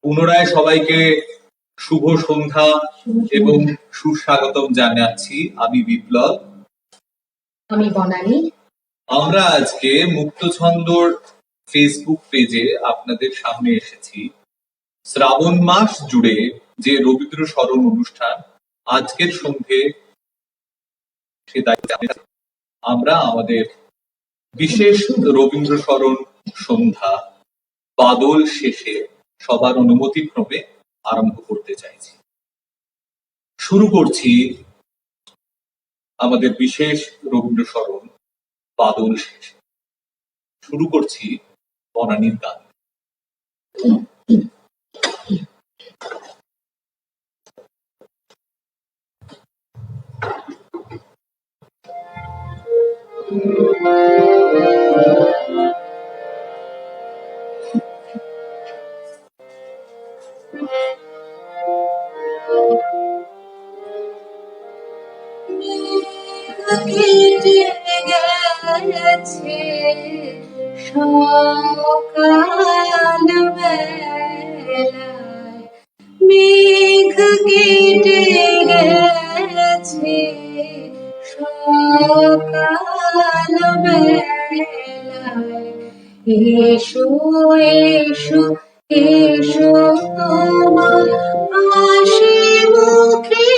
পুনরায় সবাইকে শুভ সন্ধ্যা এবং সুস্বাগতম জানাচ্ছি। আমি বিপ্লব, আমি বনানী। আমরা আজকে মুক্তছন্দর ফেসবুক পেজে আপনাদের সামনে এসেছি। শ্রাবণ মাস জুড়ে যে রবীন্দ্র স্মরণ অনুষ্ঠান আজকের সন্ধে সে দায়িত্বে আমরা আমাদের বিশেষ রবীন্দ্র স্মরণ সন্ধ্যা বাদল শেষে সবার অনুমতিক্রমে আরম্ভ করতে চাইছি। শুরু করছি আমাদের বিশেষ রবীন্দ্র স্মরণ বাদল শেষে। শুরু করছি বনানীর গান। কেটে গেছে সকাল বেলায়, মেঘ কেটে গেছে সকাল বেলায়। এসো এসো এসো তোমার হাসি মুখে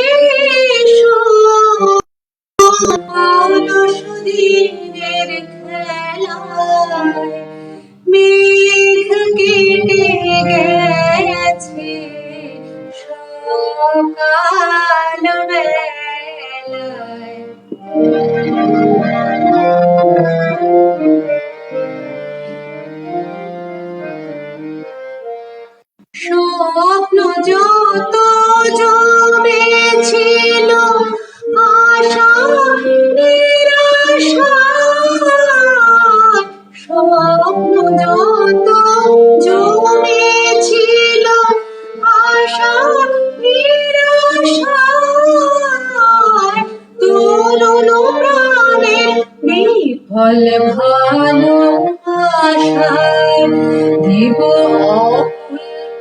এসো, অলস দিনের খেলায় মেঘ কেটে গেছে সকাল বেলায়। স্বপ্ন যত জমেছিল আশা নিরাশা, স্বপ্ন যত জমেছিল আশা নিরাশা, তরুণ প্রাণের বিফল ভালোবাসায় দিব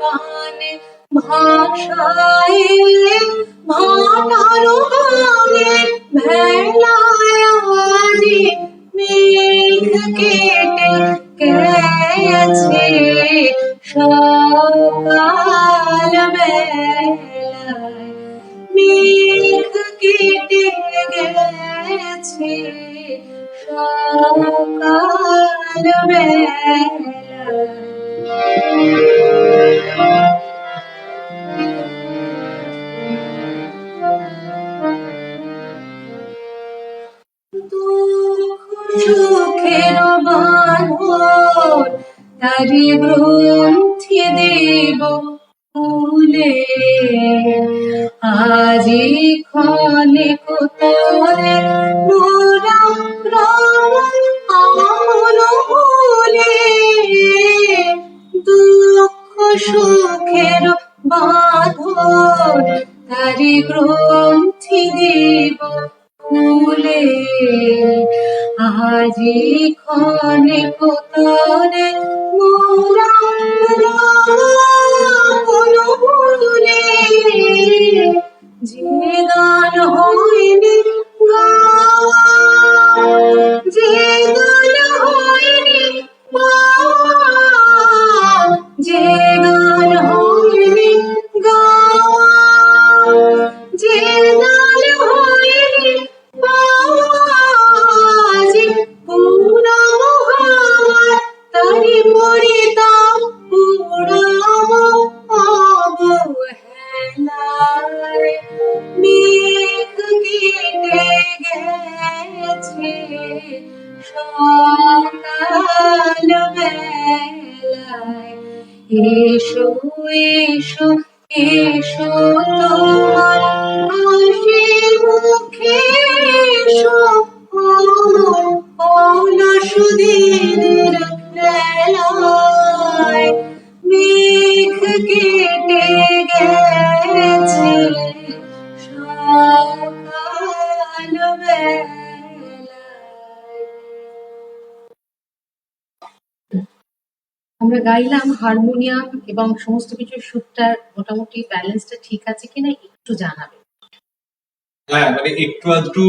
পানে ভাষায় ভাটার গানে ভেলায় আজি মেঘ কেটে গেছে সকাল বেলায়, মেঘ কেটে গেছে সকাল বেলায়। সুখের বাঁধন তারি গ্রন্থি দেব ফুলে, আজি ক্ষণে কোতরে মোরা আমল ভুলে। দুঃখ সুখের বাঁধন তারি গ্রন্থি দেব ফুলে, আজি ক্ষণে কোতরে মোরা আমল ভুলে। যে গান হয়নি গাওয়া, যে গান হয়নি গাওয়া, যে গান হয়নি গাওয়া, যে গান হয়নি গাওয়া, যে পুরানো হাওয়ায় তারি পড়িতাম পুরানো অবহেলায়। মেঘ কেটে গেছে সকাল বেলায়, এসো এসো এসো তোমার হাসি মুখে এসো, অলস দিনের খেলায় মেঘ কেটে গেছে সকাল বেলায়। আমরা গাইলাম, হারমোনিয়াম এবং সমস্ত কিছুর সুরটার মোটামুটি ব্যালেন্সটা ঠিক আছে কিনা একটু জানাবে। হ্যাঁ, মানে একটু আধটু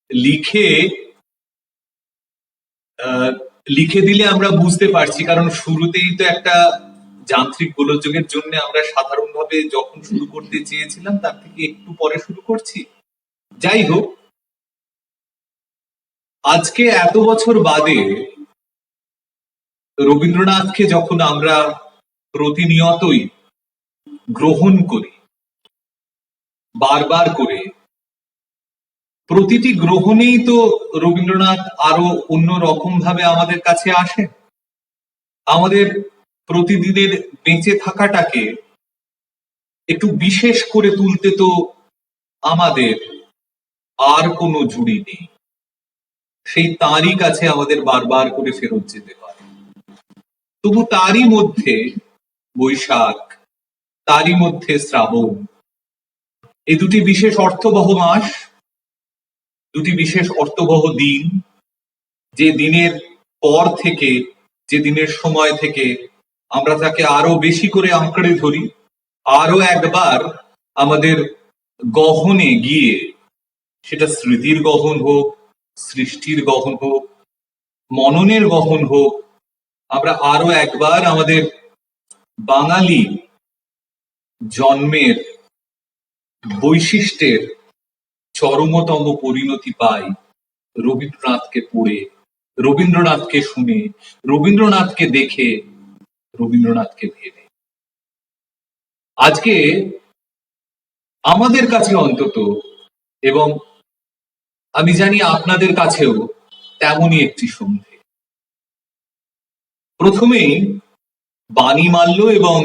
লিখে লিখে দিলে আমরা বুঝতে পারছি, কারণ শুরুতেই তো একটা যান্ত্রিক গোলযোগের জন্য আমরা সাধারণভাবে যখন শুরু করতে চেয়েছিলাম তার থেকে একটু পরে শুরু করছি। যাই হোক, আজকে এত বছর বাদে রবীন্দ্রনাথকে যখন আমরা প্রতিনিয়তই গ্রহণ করি বারবার করে, প্রতিটি গ্রহণেই তো রবীন্দ্রনাথ আরো অন্য রকম ভাবে আমাদের কাছে আসেন। আমাদের প্রতিদিনের বেঁচে থাকাটাকে একটু বিশেষ করে তুলতে তো আমাদের আর কোনো জুড়ি নেই, সেই তারই কাছে আমাদের বারবার করে ফেরত যেতে হয়। তবু তারই মধ্যে বৈশাখ, তারই মধ্যে শ্রাবণ, এই দুটি বিশেষ অর্থবহ মাস, দুটি বিশেষ অর্থবহ দিন, যে দিনের পর থেকে, যে দিনের সময় থেকে আমরা তাকে আরো বেশি করে আঁকড়ে ধরি, আরো একবার আমাদের গহনে গিয়ে, সেটা স্মৃতির গহন হোক, সৃষ্টির গহন হোক, মননের গহন হোক, আমরা আরো একবার আমাদের বাঙালি জন্মের বৈশিষ্ট্যের চরমতম পরিণতি পাই রবীন্দ্রনাথকে পড়ে, রবীন্দ্রনাথকে শুনে, রবীন্দ্রনাথকে দেখে, রবীন্দ্রনাথকে ভেবে। আজকে আমাদের কাছে অন্তত, এবং আমি জানি আপনাদের কাছেও তেমনই একটি সন্ধে। প্রথমেই বাণীমাল্য এবং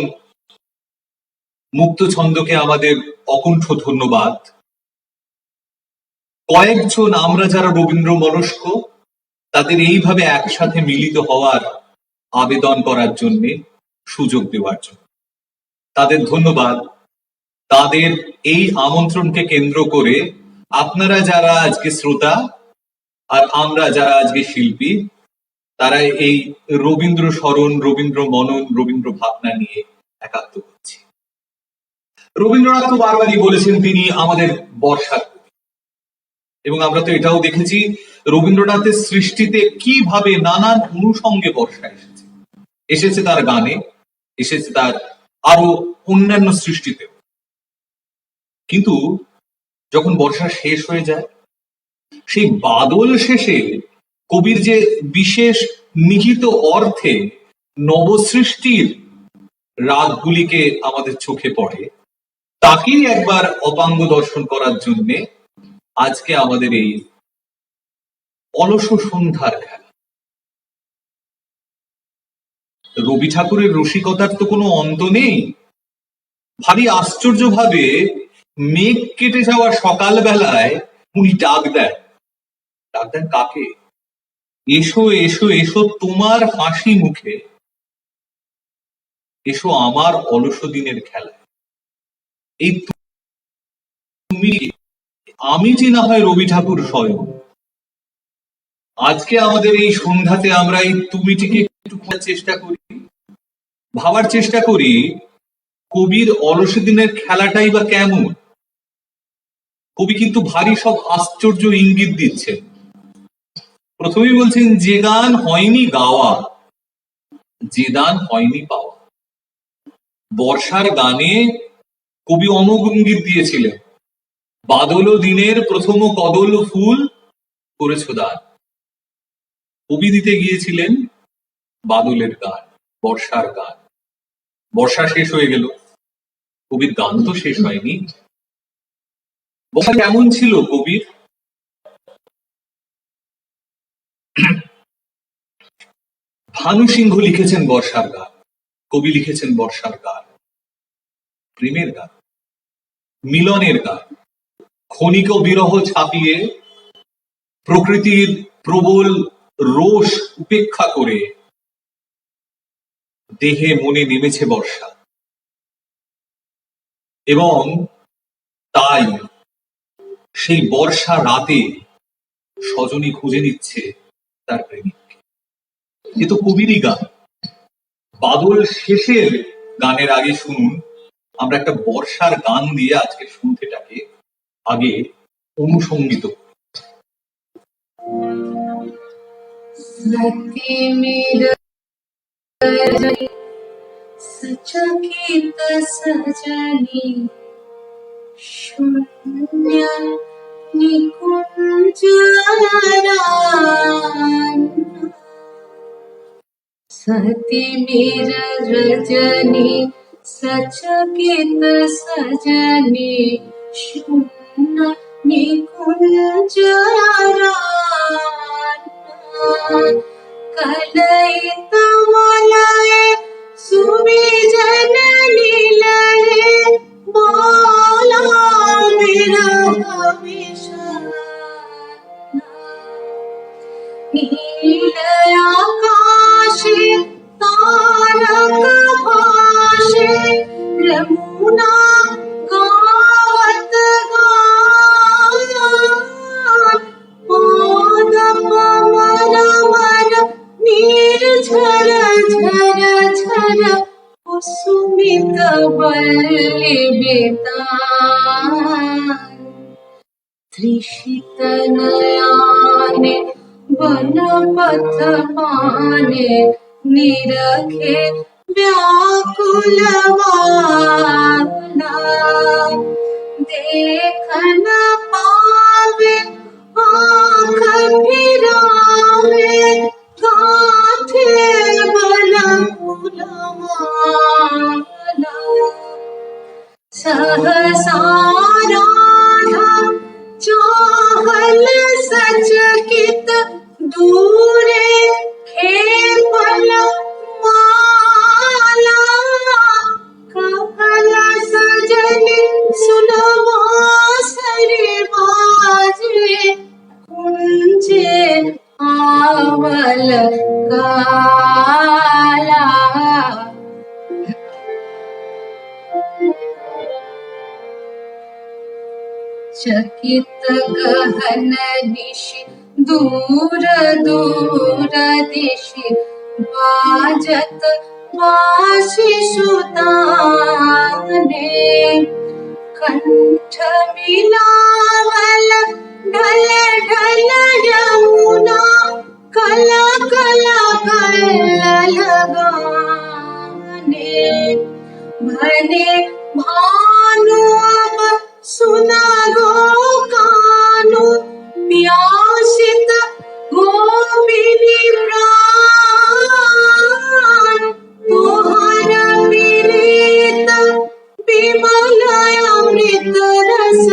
মুক্তছন্দকে আমাদের অকুণ্ঠ ধন্যবাদ। কয়েকজন আমরা যারা রবীন্দ্র মনস্ক, তাদের এইভাবে একসাথে মিলিত হওয়ার আবেদন করার জন্য, সুযোগ দেওয়ার জন্য তাদের ধন্যবাদ। তাদের এই আমন্ত্রণকে কেন্দ্র করে আপনারা যারা আজকে শ্রোতা আর আমরা যারা আজকে শিল্পী, তারা এই রবীন্দ্র স্মরণ, রবীন্দ্র মনন, রবীন্দ্র ভাবনা নিয়ে একাত্ম হচ্ছে। রবীন্দ্রনাথ তো বারবারই বলেছেন তিনি আমাদের বর্ষার কবি, এবং আমরা তো এটাও দেখেছি রবীন্দ্রনাথের সৃষ্টিতে কিভাবে নানান অনুষঙ্গে বর্ষা এসেছে। এসেছে তার গানে, এসেছে তার আরো অন্যান্য সৃষ্টিতেও। কিন্তু যখন বর্ষা শেষ হয়ে যায়, সেই বাদল শেষে কবির যে বিশেষ নিহিত অর্থে নবসৃষ্টির রাগগুলিকে আমাদের চোখে পড়ে, তাকেই একবার অপাঙ্গ দর্শন করার জন্য আজকে আমাদের এই অলস সন্ধ্যার খেলা। রবি ঠাকুরের রসিকতার তো কোনো অন্ত নেই। ভারী আশ্চর্য ভাবে মেঘ কেটে যাওয়া সকাল বেলায় উনি ডাক দেন। ডাক দেন কাকে? এসো এসো এসো তোমার হাসি মুখে, এসো আমার অলস দিনের খেলায়। এই তুমি, আমি যে না হয় রবি ঠাকুর স্বয়ং, আজকে আমাদের এই সন্ধ্যাতে আমরা এই তুমিটিকে একটু চেষ্টা করি, ভাবার চেষ্টা করি কবির অলস দিনের খেলাটাই বা কেমন। কবি কিন্তু ভারী সব আশ্চর্য ইঙ্গিত দিচ্ছেন। প্রথমেই বলছেন, যে গান হয়নি গাওয়া, যে দান হয়নি পাওয়া। বর্ষার গানে কবি অমোঘ ইঙ্গিত দিয়েছিলেন, বাদল দিনের প্রথম কদল ফুল করেছ দান। কবি দিতে গিয়েছিলেন বাদলের গান, বর্ষার গান। বর্ষা শেষ হয়ে গেল, কবির গান তো শেষ হয়নি। বর্ষা কেমন ছিল কবির? ভানু সিংহ লিখেছেন বর্ষার গান, কবি লিখেছেন বর্ষার গান। প্রেমের গান, মিলনের গান, ক্ষণিক বিরহ ছাপিয়ে প্রকৃতির প্রবল রোষ উপেক্ষা করে দেহে মনে নেমেছে বর্ষা, এবং তাই সেই বর্ষা রাতে সজনী খুঁজে নিচ্ছে তার প্রেমিককে। এ তো কবিরই গান। বাদল শেষের গানের আগে শুনুন, আমরা একটা বর্ষার গান দিয়ে আজকের সন্ধ্যেটাকে আগে অনুসঙ্গিত করি। सती मेरा सचकित सजनी शून्य निकुंजरा सती मेरा रजनी सचकित सजनी शून्य निकुंजरा कलयित मलये सुविजन लीलये बाला विरह विषाद नील आकाशे तारक भाषे यमुना गावत गान पाद पवन मन नीर झर झर झर कुसुमित वल्लभितान त्रिषित नयाने वनपथ पाने निरखे व्याकुल वाला देख न पावे आँख फिरावे गाथे बल फूलमाला सहसा राधा चाहल सचकित दूरे खेपल माला कहल सजनी सुनवा सरे बाजे कुंजे आवल काला चकित गहन निशि दूर दूर दिशि बाजत वासी सुताने कंठ मिलावल ढल ढल यमुना कल कल कल लगाने भने भानु अब सुना गो कानु प्यासित गोपिनी प्राण तोहर विरीत विमल अमृत रस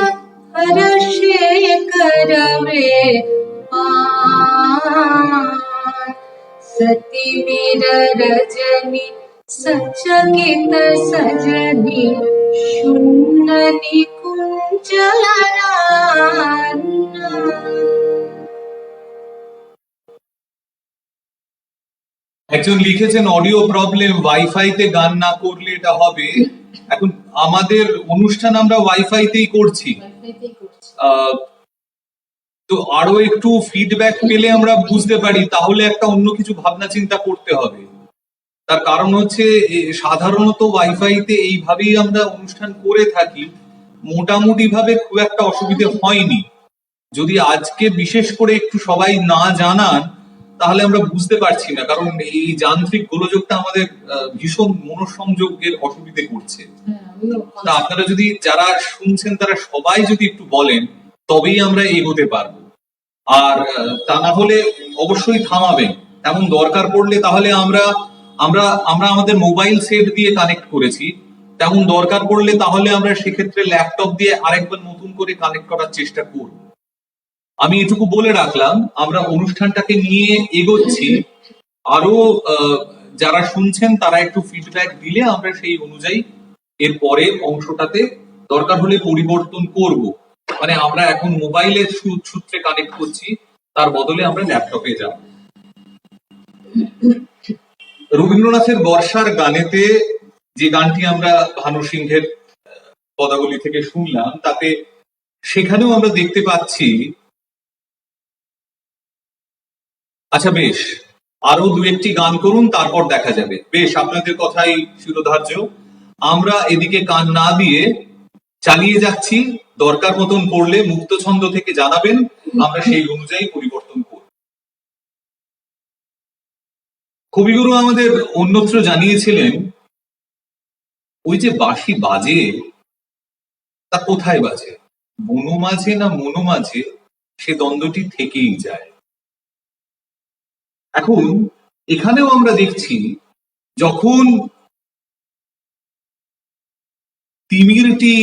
हर्षे करवे पान सती मेरा रजनी सचकित सजनी शून्य निकुंजरा একজন লিখেছেন অডিও প্রবলেম, ওয়াইফাইতে গান না করলে এটা হবে। এখন আমাদের অনুষ্ঠান আমরা ওয়াইফাইতেই করছি, ওয়াইফাইতেই করছি। তো আরো একটু ফিডব্যাক পেলে আমরা বুঝতে পারি, তাহলে একটা অন্য কিছু ভাবনা চিন্তা করতে হবে। তার কারণ হচ্ছে সাধারণত ওয়াইফাইতে এইভাবেই আমরা অনুষ্ঠান করে থাকি, মোটামুটি ভাবে খুব একটা অসুবিধে হয়নি। যদি আজকে বিশেষ করে একটু সবাই না জানান তাহলে আমরা বুঝতে পারছি না, কারণ এই যান্ত্রিক গোলযোগটা আমাদের ভীষণ মনোসংযোগের অসুবিধে করছে। হ্যাঁ, আমিও তা আপনারা যদি যারা শুনছেন তারা সবাই যদি একটু বলেন তবেই আমরা এগোতে পারবো। আর তা না হলে অবশ্যই থামাবেন, এমন দরকার পড়লে তাহলে আমরা আমরা আমরা আমাদের মোবাইল সেট দিয়ে কানেক্ট করেছি, তেমন দরকার পড়লে তাহলে আমরা সেক্ষেত্রে ল্যাপটপ দিয়ে আরেকবার নতুন করে কানেক্ট করার চেষ্টা করব। আমি এটুকু বলে রাখলাম, আমরা অনুষ্ঠানটাকে নিয়ে এগোচ্ছি। আরো যারা শুনছেন তারা একটু ফিডব্যাক দিলে আমরা সেই অনুযায়ী এর পরের অংশটাতে দরকার হলে পরিবর্তন করব। মানে আমরা এখন মোবাইলের সূত্রে কানেক্ট করছি, তার বদলে আমরা ল্যাপটপে যাব। রবীন্দ্রনাথের বর্ষার গানেতে যে গানটি আমরা ভানু সিংহের পদাবলী থেকে শুনলাম, তাতে সেখানেও আমরা দেখতে পাচ্ছি। আচ্ছা বেশ, আরো দু একটি গান করুন, তারপর দেখা যাবে। বেশ, আপনাদের কথাই শিরোধার্য। আমরা এদিকে কান না দিয়ে চালিয়ে যাচ্ছি। দরকার মতন পড়লে মুক্ত ছন্দ থেকে জানাবেন, আমরা সেই অনুযায়ী পরিবর্তন করব। কবিগুরু আমাদের অন্যত্র জানিয়েছিলেন, ওই যে বাঁশি বাজে, তা কোথায় বাজে, বনো মাঝে না মনো মাঝে, সে দ্বন্দ্বটি থেকেই যায়। এখন এখানেও আমরা দেখছি, যখন তিমিরটি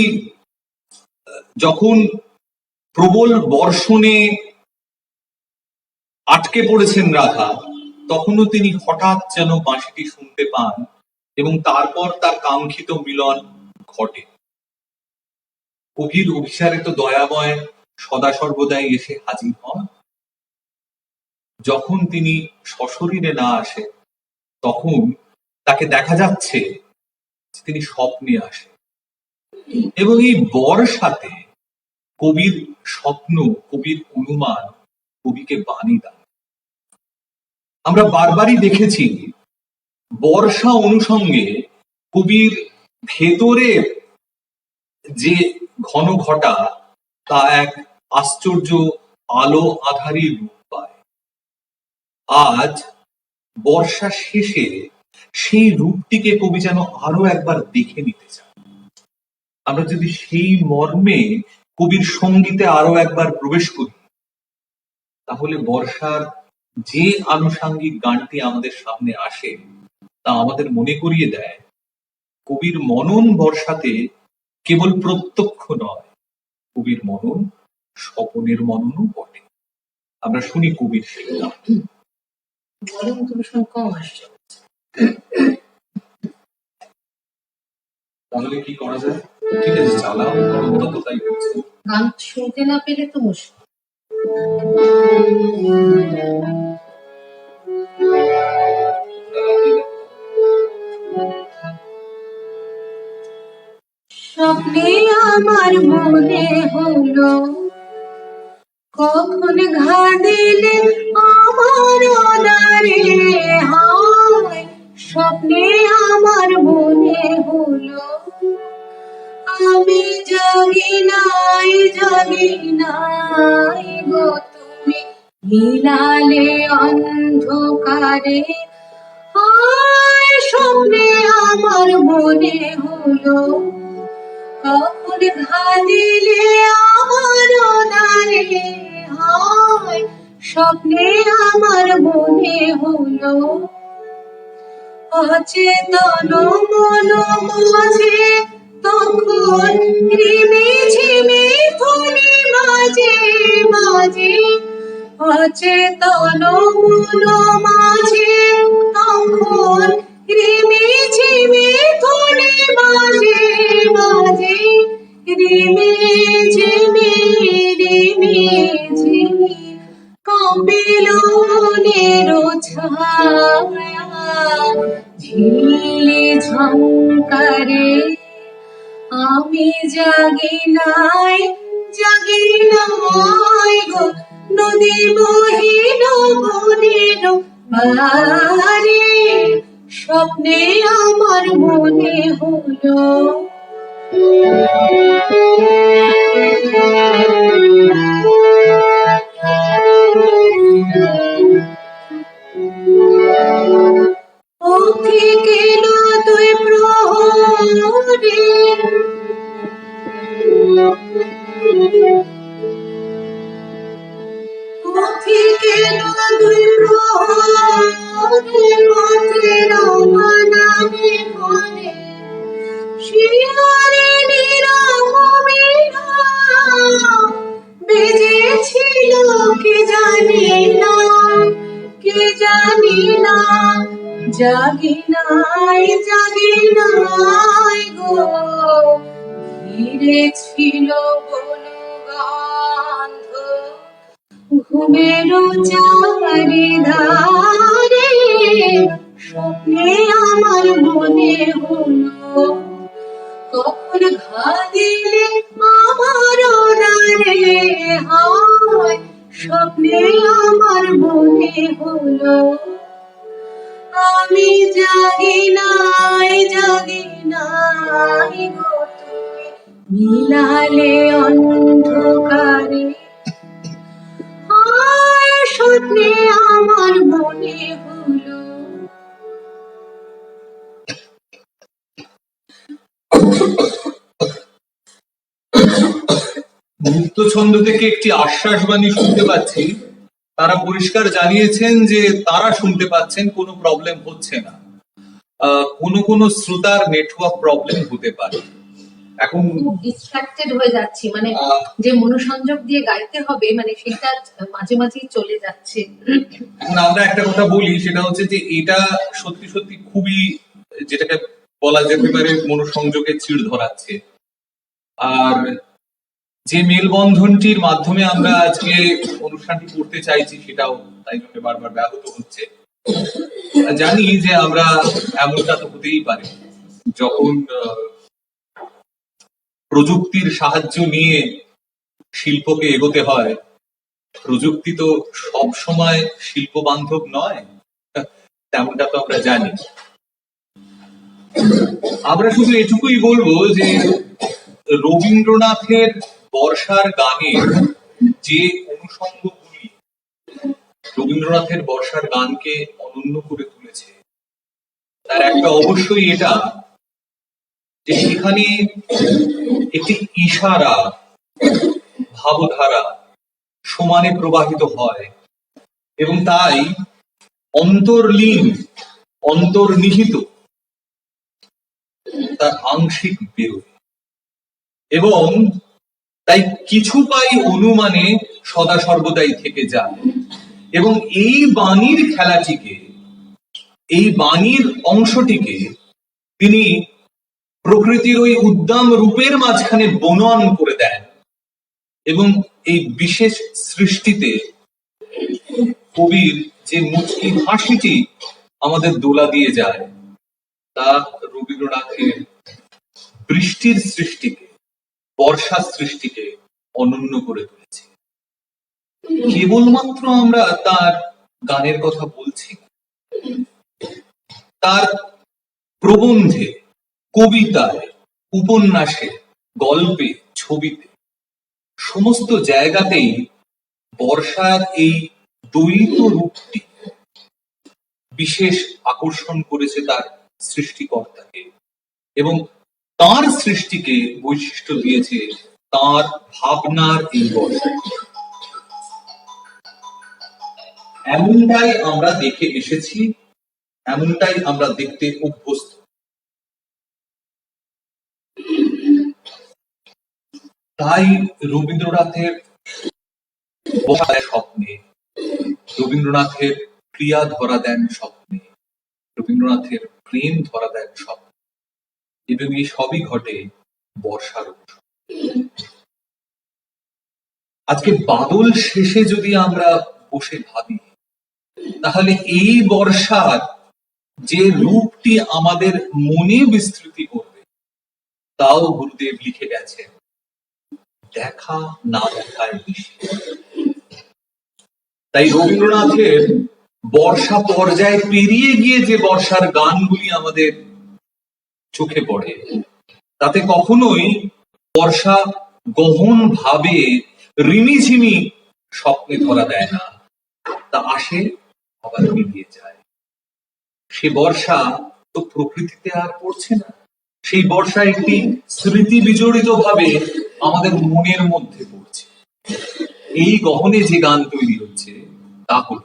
যখন প্রবল বর্ষণে আটকে পড়েছেন রাধা, তখনও তিনি হঠাৎ যেন বাঁশিটি শুনতে পান এবং তারপর তার কাঙ্ক্ষিত মিলন ঘটে। কবির অভিসারে তো দয়াময় সদা সর্বদাই এসে হাজির হন। যখন তিনি সশরীরে না আসে, তখন তাকে দেখা যাচ্ছে তিনি স্বপ্নে আসে, এবং এই বর্ষাতে কবির স্বপ্ন, কবির অনুমান কবিকে বাণী দেন। আমরা বারবারই দেখেছি বর্ষা অনুষঙ্গে কবির ভেতরের যে ঘন ঘটা, তা এক আশ্চর্য আলো আধারী রূপ পায়। আজ বর্ষা শেষে সেই রূপটিকে কবি যেন আরো একবার দেখে নিতে চান। আমরা যদি সেই মর্মে কবির সঙ্গীতে আরো একবার প্রবেশ করি, তাহলে বর্ষার যে আনুষাঙ্গিক গানটি আমাদের সামনে আসে, তা আমাদের মনে করিয়ে দেয় কবির মনন বর্ষাতে কেবল প্রত্যক্ষ নয়, কবির মনন স্বপনের মননও বটে। আমরা শুনি কবির সেই গান। গরম তো ভীষণ কম আসছে। তাহলে কি করা যায়? ঠিক আছে, চালাও, ওরা তো তাই করছে। গান শুনতে না পেলে তো মুশকিল। স্বপ্নে আমার মনে হলো, কখন ঘা দিলে আমার অনারে হায়। স্বপ্নে আমার মনে হলো, আমি জাগি নাই গো, তুমি মিলালে অন্ধকারে হায়। স্বপ্নে আমার মনে হলো, কখন ঘা দিলে আমার অনারে হায়। স্বপ্নে আমার মনে হলো, অচেতন মন মাঝে তখন রিমি ঝিমি ধ্বনি মাঝে মাঝে। অচেতন মন মাঝে তখন রিমি ঝিমি ধ্বনি মাঝে মাঝে। রিমি ঝিমি কপিল মনের ছায়া ঝিলে ঝঙ্কারে। আমি জাগি নাই গো, নদী বহিল বনের পারে। স্বপ্নে আমার মনে হলো, পথে গেল দুই প্রহরে, পথে গেল দুই প্রহরে। পথে রওনামি করে শিয়ারে নিরমমিনা বেজেছিল কে জানি না, কে জানি না। জাগি নাই গো, ঘিরে ছিল বনগন্ধ ঘুমের চারিধারে। স্বপ্নে আমার মনে হলো, কখন ঘা দিলে আমার অনারে হায়। স্বপ্নে আমার মনে হলো, আমি জাগি নাই গো তুমি মিলালে অন্ধকারে হায় স্বপ্নে আমার মনে হলো মুক্ত ছন্দ থেকে একটি আশ্বাসবাণী শুনতে পাচ্ছি। তারা পরিষ্কার জানিয়েছেন যে তারা শুনতে পাচ্ছেন, কোনো প্রবলেম হচ্ছে না। কোনো শ্রোতার নেটওয়ার্ক প্রবলেম হতে পারে। এখন খুব ডিস্ট্রাক্টেড হয়ে যাচ্ছি, মানে যে মনোসংযোগ দিয়ে গাইতে হবে মানে সেটা মাঝে মাঝেই চলে যাচ্ছে। এখন আমরা একটা কথা বলি, সেটা হচ্ছে যে এটা সত্যি সত্যি খুবই, যেটাকে বলা যেতে পারে, মনোসংযোগে চিড় ধরাচ্ছে। আর যে মেলবন্ধনটির মাধ্যমে আমরা আজকে অনুষ্ঠানটি করতে চাইছি সেটাও তাই জন্য বারবার ব্যাহত হচ্ছে। জানি যে আমরা এমনটা তো হতেই পারে, যখন প্রযুক্তির সাহায্য নিয়ে শিল্পকে এগোতে হয়। প্রযুক্তি তো সব সময় শিল্প বান্ধব নয়, তেমনটা তো আমরা জানি। আমরা শুধু এটুকুই বলবো যে রবীন্দ্রনাথের বর্ষার গানের যে অনুষঙ্গগুলি রবীন্দ্রনাথের বর্ষার গানকে অনন্য করে তুলেছে, তার একটা অবশ্যই এটা যে সেখানে একটি ইশারা, ভাবধারা সমানে প্রবাহিত হয় এবং তাই অন্তর্লীন, অন্তর্নিহিত তার আংশিক বেরোয় এবং তাই কিছু পাই অনুমানে সদা সর্বদাই থেকে যায়। এবং এই বাণীর খেলাটিকে, এই বাণীর অংশটিকে তিনি প্রকৃতির ওই উদ্দাম রূপের মাঝখানে বনন করে দেন এবং এই বিশেষ সৃষ্টিতে কবির যে মুচকি হাসিটি আমাদের দোলা দিয়ে যায়, তা রবীন্দ্রনাথের বৃষ্টির সৃষ্টিকে, বর্ষা সৃষ্টিকে অনন্য করে তুলেছে। কেবলমাত্র আমরা তার গানের কথা বলছি, তার প্রবন্ধে, কবিতায়, উপন্যাসে, গল্পে, ছবিতে, সমস্ত জায়গাতেই বর্ষার এই দ্বৈত রূপটি বিশেষ আকর্ষণ করেছে তার সৃষ্টিকর্তাকে এবং তার সৃষ্টিকে বৈশিষ্ট্য দিয়েছে তার ভাবনার এই বর্ষা। এমনটাই আমরা দেখে এসেছি, এমনটাই আমরা দেখতে অভ্যস্ত। তাই রবীন্দ্রনাথের বর্ষার স্বপ্নে, রবীন্দ্রনাথের ক্রিয়া ধরা দেন স্বপ্নে, রবীন্দ্রনাথের প্রেম ধরা দেন স্বপ্নে, এবং এই সবই ঘটে বর্ষার অনুষ্ঠান। আজকে বাদল শেষে যদি আমরা বসে ভাবি, তাহলে এই বর্ষার যে রূপটি আমাদের মনে বিস্তৃতি করবে, তাও গুরুদেব লিখে গেছেন, দেখা না দেখায় মিশে। তাই রবীন্দ্রনাথের বর্ষা পর্যায়ে পেরিয়ে গিয়ে যে বর্ষার গানগুলি আমাদের চোখে পড়ে, তাতে কখনোই বর্ষা গহন ভাবে রিমিঝিমি স্বপ্নে ধরা দেয় না, তা আসে আবার মিলিয়ে যায়। সে বর্ষা তো প্রকৃতিতে আর পড়ছে না, সেই বর্ষা একটি স্মৃতি বিজড়িত ভাবে আমাদের মনের মধ্যে পড়ছে। এই গহনে যে গান তৈরি হচ্ছে তা হল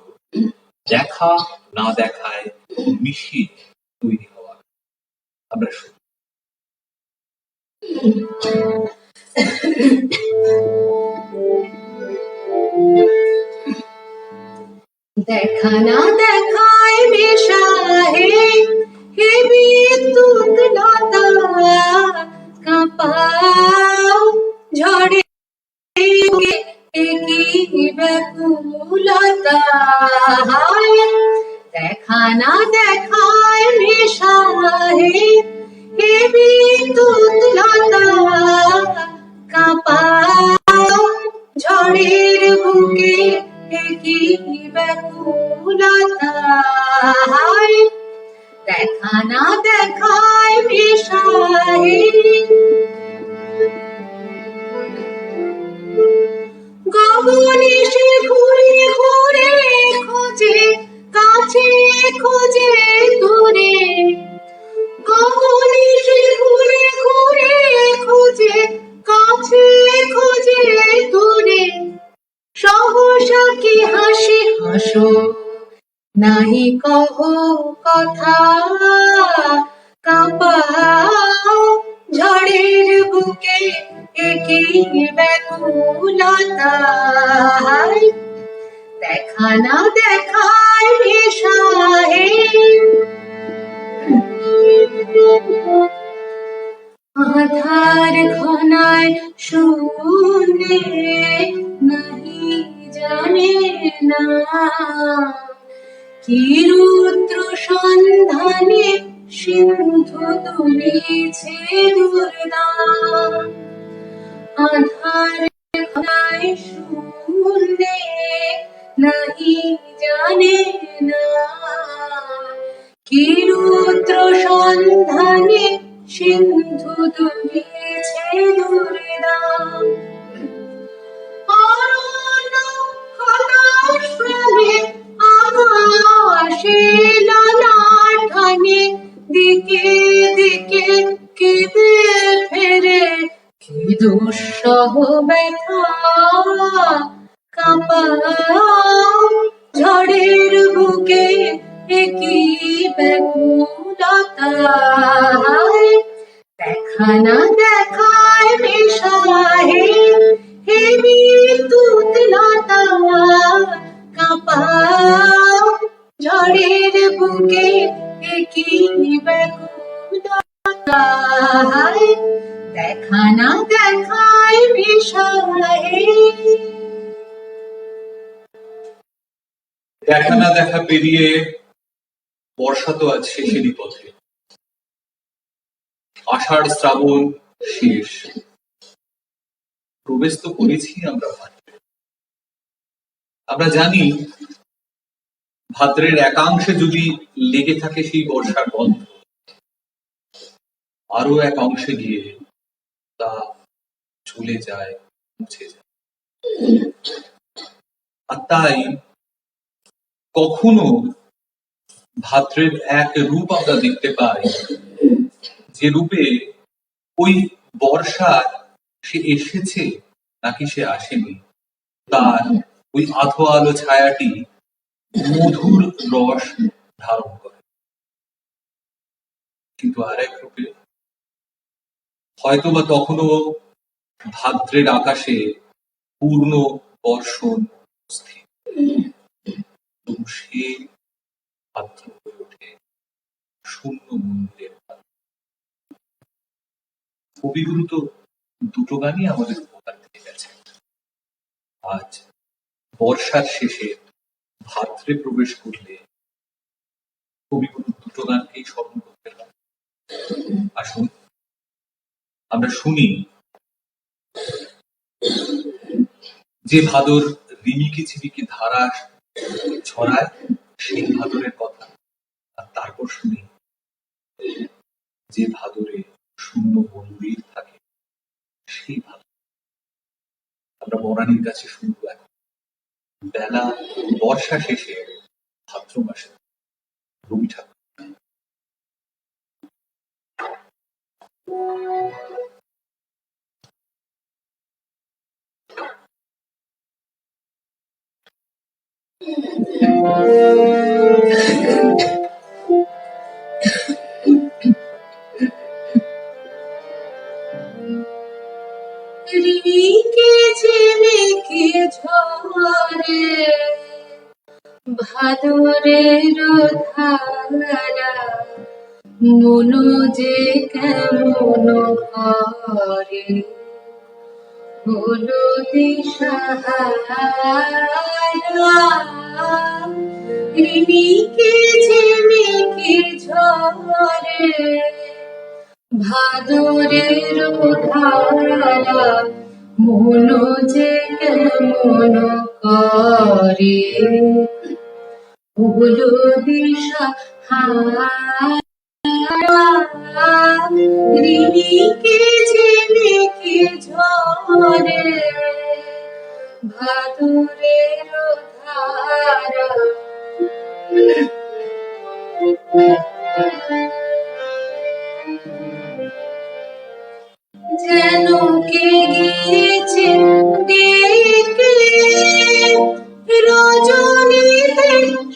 দেখা না দেখায় মিশিয়ে তৈরি হওয়া। আমরা শুনি। দেখা না দেখায় মেশাহে হে বিদ্যুৎ লতা কাঁপাও ঝড়ে একই ব্যাকুলতা। দেখা না দেখায় মেশাহে হে বিদ্যুৎ লতা কাঁপাও ঝড়ের বুকে একই ব্যাকুলতা। দেখা না দেখায় মেশাহে গগনে সে ঘুরে ঘুরে খোঁজে কাছে খোঁজে দূরে গগনে সে ঘুরে ঘুরে খোঁজে কাছে খোঁজে দূরে সহসা কি হাসি হাসো নাহি কহ কথা কাঁপাও ঝড়ের বুকে একই ব্যাকুলতা দেখা না দেখায় মেশাহে আধার ঘনায় শূন্যে নাহি জানে না কি রুদ্র সন্ধানে সিন্ধু তুলেছে দুর্দান আধার ঘনায় শূন্যে নাহি জানে না কি রুদ্র সন্ধানে সিন্ধু তুলেছে দুর্দান অরণ্য হতাশ্রমে আকাশে ললাটনে দিকে দিকে কেঁদে ফেরে কি দুঃসহ ব্যথা কাঁপাও ঝড়ের বুকে একই ব্যাকুলতা দেখা না দেখায় মেশাহে হে বিদ্যুৎ লতা কাঁপাও ঝড়ের বুকে একই ব্যাকুলতা দেখা না দেখায় মেশাহে দেখা না দেখা পেরিয়ে বর্ষা তো আজ শেষেরই পথে আষাঢ় শ্রাবণ শেষ প্রবেশ তো করেছি আমরা ভাদ্রে আমরা জানি ভাদ্রের একাংশে যদি লেগে থাকে সেই বর্ষার গন্ধ আরো এক অংশে গিয়ে তা চলে যায় মুছে যায় আর তাই কখনো ভাদ্রের এক রূপ আমরা দেখতে পাই যে রূপে ওই বর্ষার সে এসেছে নাকি সে আসেনি তার ওই আধো আলো ছায়াটি মধুর রস ধারণ করে কিন্তু আরেক রূপে হয়তোবা তখনও ভাদ্রের আকাশে পূর্ণ বর্ষণ স্থির সে ভাদ্র হয়ে ওঠে শূন্য মন্দিরের কবিগুরু তো দুটো গানই আমাদের উপকার দিয়ে গেছে আজ বর্ষার শেষে ভাদ্রে প্রবেশ করলে কবিগুরু দুটো গানকেই স্মরণ করতে হয় আসুন আমরা শুনি যে ভাদর রিমিকি ঝিমিকি ধারা ছড়ায় সেই ভাদরের কথা আর তারপর শুনি যে ভাদরে শূন্য মন্দির থাকে সেই ভাদর আমরা বনানীর কাছে শুনবো এখন বেলা বর্ষা শেষে ভাদ্র মাসে রবি ঠাকুর রিমিকে ঝিমিকে ঝরে ভাদরের ধারা মনো যে কেমন করে হলো দিশাহারা রিমিকে ঝিমিকে ঝরে ভাদরের ধারা মনো যে কেমন করে হলো দিশা রিমিকে ঝিমিকে ঝরে ভাদুরের ধারা যেন কে গিয়েছে ডেকে রজনীতে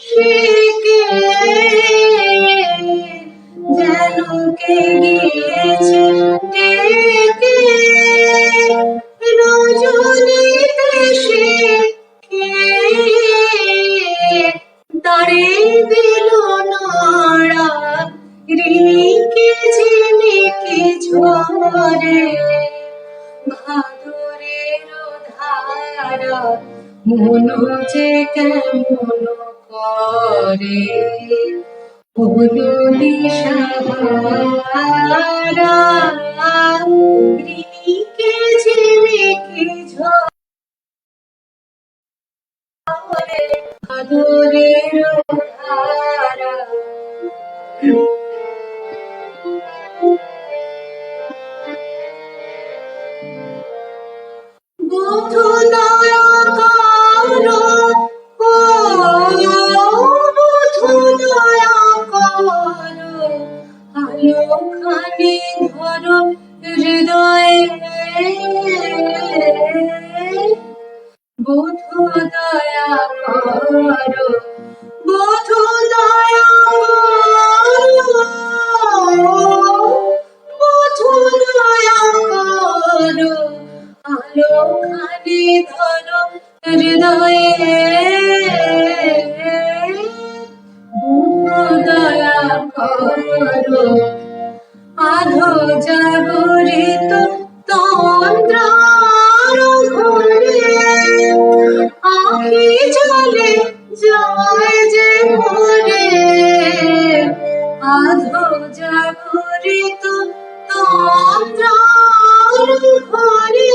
শেকে যেন কে গিয়েছে ডেকে রজনীতে শেকে তারে দিল নাড়া রিমিকে ঝিমিকে ঝরে ভাদরের ধারা মন যে কেমন করে হলো দিশাহারা রিমিকে ঝিমিকে ঝরে ভাদরের ধারা বধূ দয়া করো ও বধূ দয়া করো আলোখানি ধরো হৃদয়ে বধূ দয়া করো বধূ দয়া করো বধূ দয়া করো আলোখানি ধরো হৃদয়ে বধূ দয়া করো আধো জাগরিত তন্দ্রার ঘরে আখি জলে জয় যে ভরে আধো জাগরিত তন্দ্রার ঘরে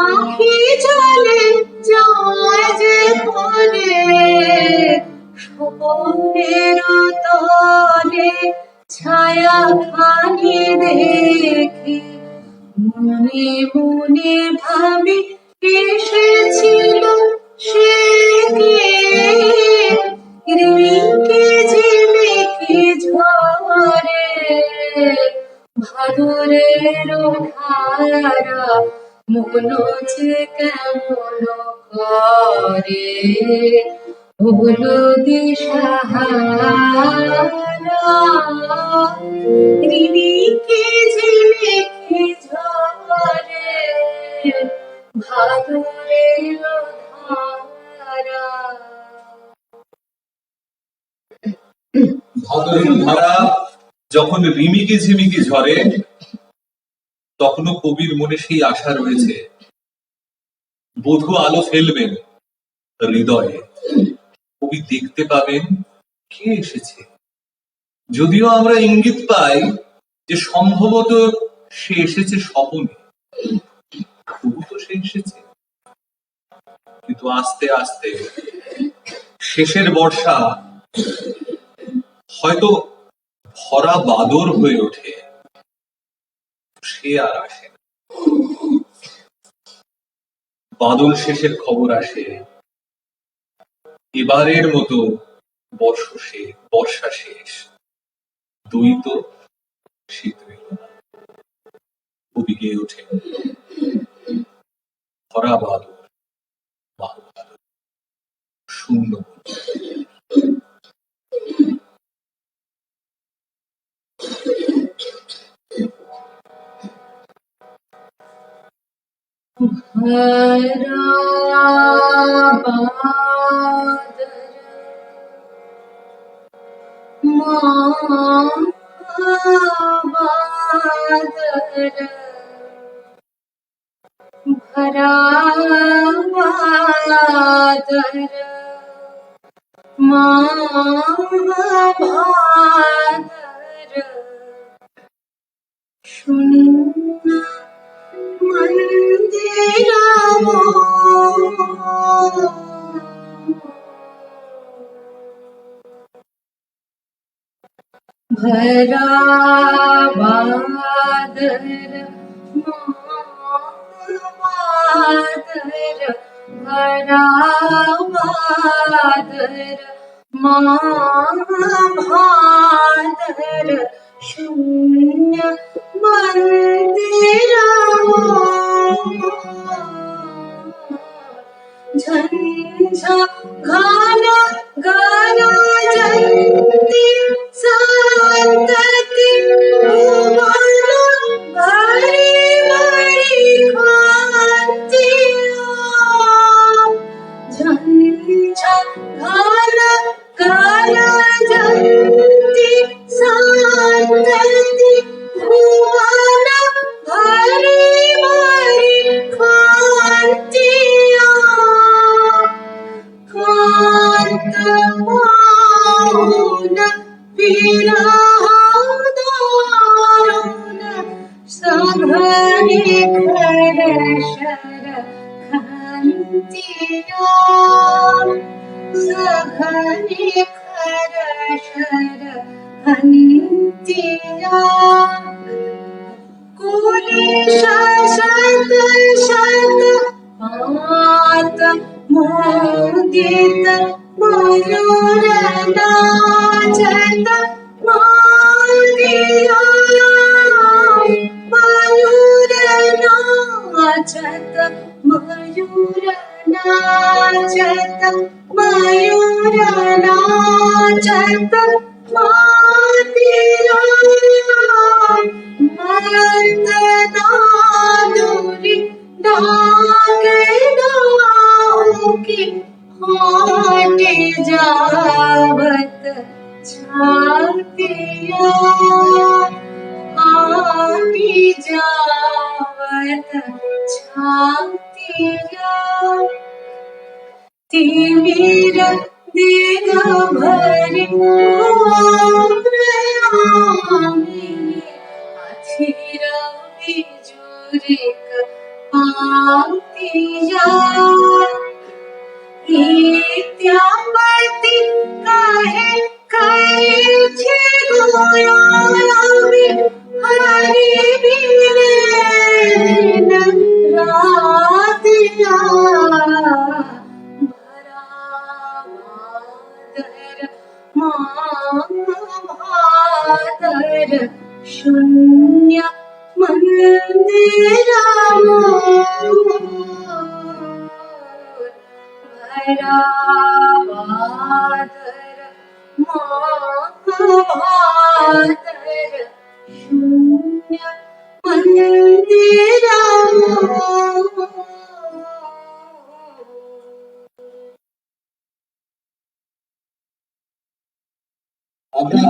আখি জলে জয় যে ভরে স্বপ্নের তলে ছায়া খানি দেখে মনে মনে ভাবি এসেছিল সে কে রিমিকে ঝিমিকে ঝরে ভাদরের ধারা মন যে কেমন করে হলো দিশাহারা রিমিকে ঝিমিকে ঝরে ভাদরের ধারা ভাদরের ধারা যখন রিমিকে ঝিমিকে ঝরে তখনও কবির মনে সেই আশা রয়েছে বধূ আলো ফেলবেন হৃদয়ে কবি দেখতে পাবেন কে এসেছে যদিও আমরা ইঙ্গিত পাই যে সম্ভবত সে এসেছে স্বপনে তবু তো সে এসেছে কিন্তু আস্তে আস্তে শেষের বর্ষা হয়তো ভরা বাদর হয়ে ওঠে সে আর আসে না বাদল শেষের খবর আসে এবারের মতো বর্ষা শেষ দ্বৈত শীত রইল না কবি গেয়ে ওঠে ভরা বাদর শূন্য শূন্য মন্দির भरा बादर बादर भरा बादर भादर शून्य मंदिरा झंझा घाना गाना जंती संतति भुवन भरी भरी खांतिया झंझा घाना गाना जंती संतति भुवन भरी भरी खांतिया कांत मौन विरह दारुण सघने खर शर खंतिया सघने खर शर खंतिया कुलेश शत शत पात मोदित मयूर नाचत मादिया मयूर नाचत मयूर नाचत मयूर नाचत मादिया मत दादुरी डाके डाकी हाटे जावत छातिया हाटी जावत छातिया तिमिर दिन भरि अथिर बिजुरिक पातिया नित्यापति कहे करे छे गोयावी हरि बिने दिन रातिया भरा भादर भादर शून्य मंदिरा भरा बादर भादर शून्य मंदिरा আমরা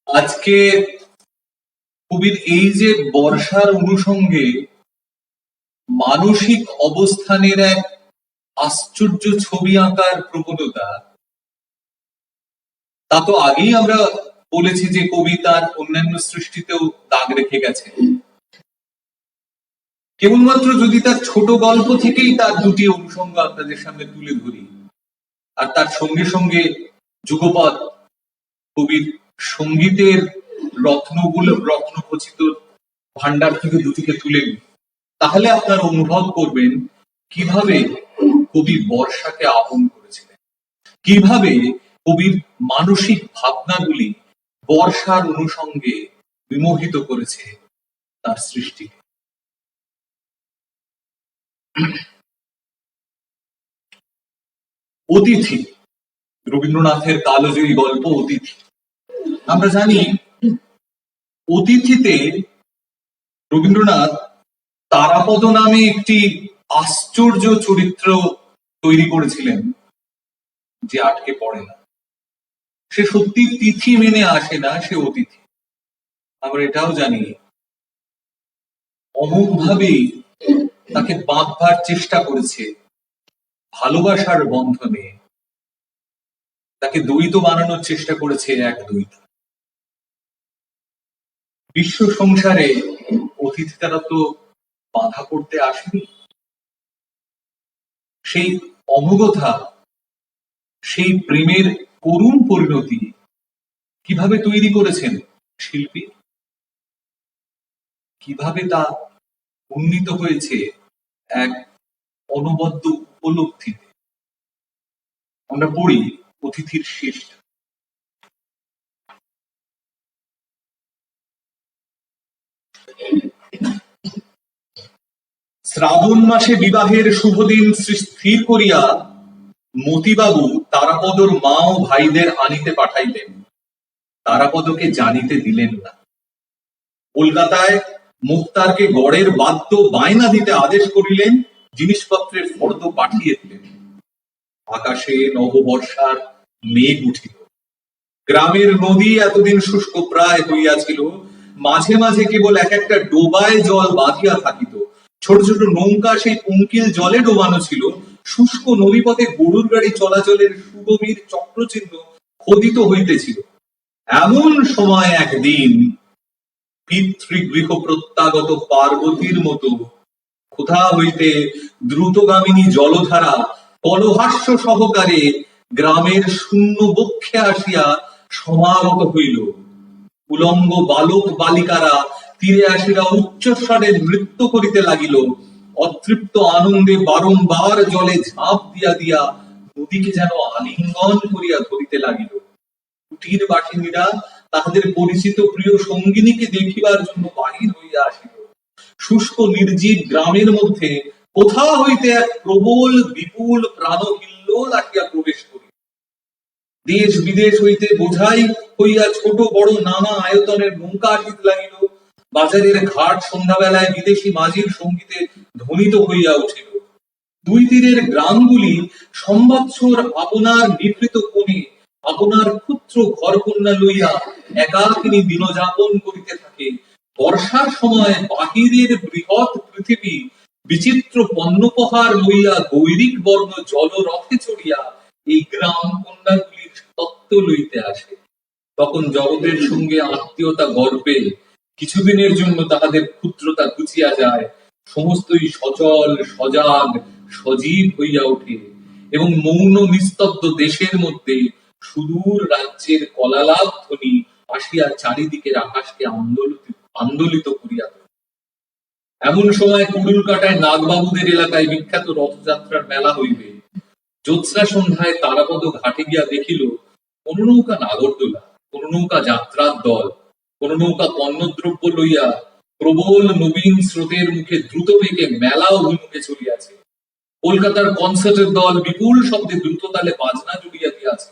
আজকে কবির এই যে বর্ষার অনুষঙ্গে মানসিক অবস্থানের এক আশ্চর্য ছবি আঁকার প্রবণতা, তা তো আগেই আমরা বলেছি যে কবি তার অন্যান্য সৃষ্টিতেও দাগ রেখে গেছেন। কেবলমাত্র যদি তার ছোট গল্প থেকেই তার দুটি অনুষঙ্গ আপনাদের সামনে তুলে ধরি, আর তার সঙ্গে সঙ্গে যুগপৎ কবির সঙ্গীতের রত্নখচিত ভান্ডার থেকে দুটিকে তুলে নিই, তাহলে আপনারা অনুভব করবেন কিভাবে কবি বর্ষাকে আপন করেছিলেন, কিভাবে কবির মানসিক ভাবনাগুলি বর্ষার অনুষঙ্গে বিমোহিত করেছে তার সৃষ্টি। অতিথি, রবীন্দ্রনাথের কালজয়ী গল্প অতিথি। আমরা জানি অতিথিতে রবীন্দ্রনাথ তারাপদ নামে একটি আশ্চর্য চরিত্র তৈরি করেছিলেন যে আটকে পড়ে না, সে সত্যি তিথি মেনে আসে না, সে অতিথি। আমরা এটাও জানি অমুক ভাবেই তাকে বাঁধবার চেষ্টা করেছে ভালোবাসার বন্ধনে, তাকে দ্বৈত বানানোর চেষ্টা করেছে এক দ্বৈত। বিশ্ব সংসারে অতিথি তারা তো বাধা করতে আসেনি, সেই অমোঘতা, সেই প্রেমের করুণ পরিণতি কিভাবে তৈরি করেছেন শিল্পী, কিভাবে তা উন্নীত হয়েছে এক অনবদ্য উপলব্ধিতে। আমরা পড়ি অতিথির শেষ। শ্রাবণ মাসে বিবাহের শুভদিন স্থির করিয়া মতিবাবু তারাপদর মা ও ভাইদের আনিতে পাঠাইলেন। তারাপদকে জানিতে দিলেন না। কলকাতায় মুক্তারকে গড়ের বাদ্য বায়না দিতে আদেশ করিলেন, জিনিসপত্রের ফর্দ পাঠিয়ে দিলেন। আকাশে নববর্ষার মেঘ উঠিল। গ্রামের নদী এতদিন শুষ্ক প্রায় হইয়াছিল, মাঝে মাঝে কেবল এক একটা ডোবায় জল বাঁধিয়া থাকিত। ছোট ছোট নৌকা সেই পঙ্কিল জলে ডোবানো ছিল। শুষ্ক নদীপথে গরুর গাড়ি চলাচলের সুগভীর চক্রচিহ্ন খোদিত হইতেছিল। এমন সময় একদিন পিতৃগৃহ প্রত্যাগত পার্বতীর মতো কোথা হইতে দ্রুতগামিনী জলধারা কলহাস্য সহকারে গ্রামের শূন্য বক্ষে আসিয়া সমাগত হইল। উলঙ্গ বালক বালিকারা তীরে আসিয়া উচ্চস্বরে নৃত্য করিতে লাগিল। অতৃপ্ত আনন্দে বারংবার জলে ঝাঁপ দিয়া দিয়া নদীকে যেন আলিঙ্গন করিয়া ধরিতে লাগিল। কুটির বাসিন্দীরা তাহাদের পরিচিত প্রিয় সঙ্গিনীকে দেখিবার জন্য বাহির হইয়া আসিল। শুষ্ক নির্জীব গ্রামের মধ্যে কোথা হইতে এক প্রবল বিপুল প্রাণহিল্লোল আসিয়া প্রবেশ করিল। দেশ বিদেশ হইতে বোঝাই হইয়া ছোট বড় নানা আয়তনের নৌকা আসিতে লাগিল। বাজারের ঘাট সন্ধ্যাবেলায় বিদেশি মাঝির সঙ্গীতে ধ্বনিত হইয়া উঠিল। দুই তীরের গ্রামগুলি সম্বৎসর আপনার নিভৃত কোণে আপনার ক্ষুদ্র ঘরকন্যা লইয়া একাকিনী দিনযাপন করিতে থাকে। বর্ষার সময় বাহিরের বৃহৎ পৃথিবী বিচিত্র পণ্যপহার লইয়া গৈরিক বর্ণ জলরথে চড়িয়া এই গ্রাম কন্যাগুলির তত্ত্ব লইতে আসে। তখন জগতের সঙ্গে আত্মীয়তা গর্বে কিছুদিনের জন্য তাহাদের ক্ষুদ্রতা ঘুচিয়া যায়। সমস্তই সচল সজাগ সজীব হইয়া ওঠে এবং মৌন নিস্তব্ধ দেশের মধ্যে সুদূর রাজ্যের কলালাপ ধ্বনি আসিয়া চারিদিকের আকাশকে আন্দোলিত করিয়া তোলে। এমন সময় কুড়ুল কাটায় নাগবাবুদের এলাকায় বিখ্যাত রথযাত্রার মেলা হইবে। জ্যোৎস্না সন্ধ্যায় তারাপদ ঘাটে গিয়া দেখিল, কোন নৌকা নাগরদোলা, কোন নৌকা যাত্রার দল, কোন নৌকা পণ্যদ্রব্য লইয়া প্রবল নবীন স্রোতের মুখে দ্রুত বেগে মেলা অভিমুখে চলিয়াছে। কলকাতার কনসার্টের দল বিপুল শব্দে দ্রুত তালে বাজনা জুড়িয়া দিয়াছে।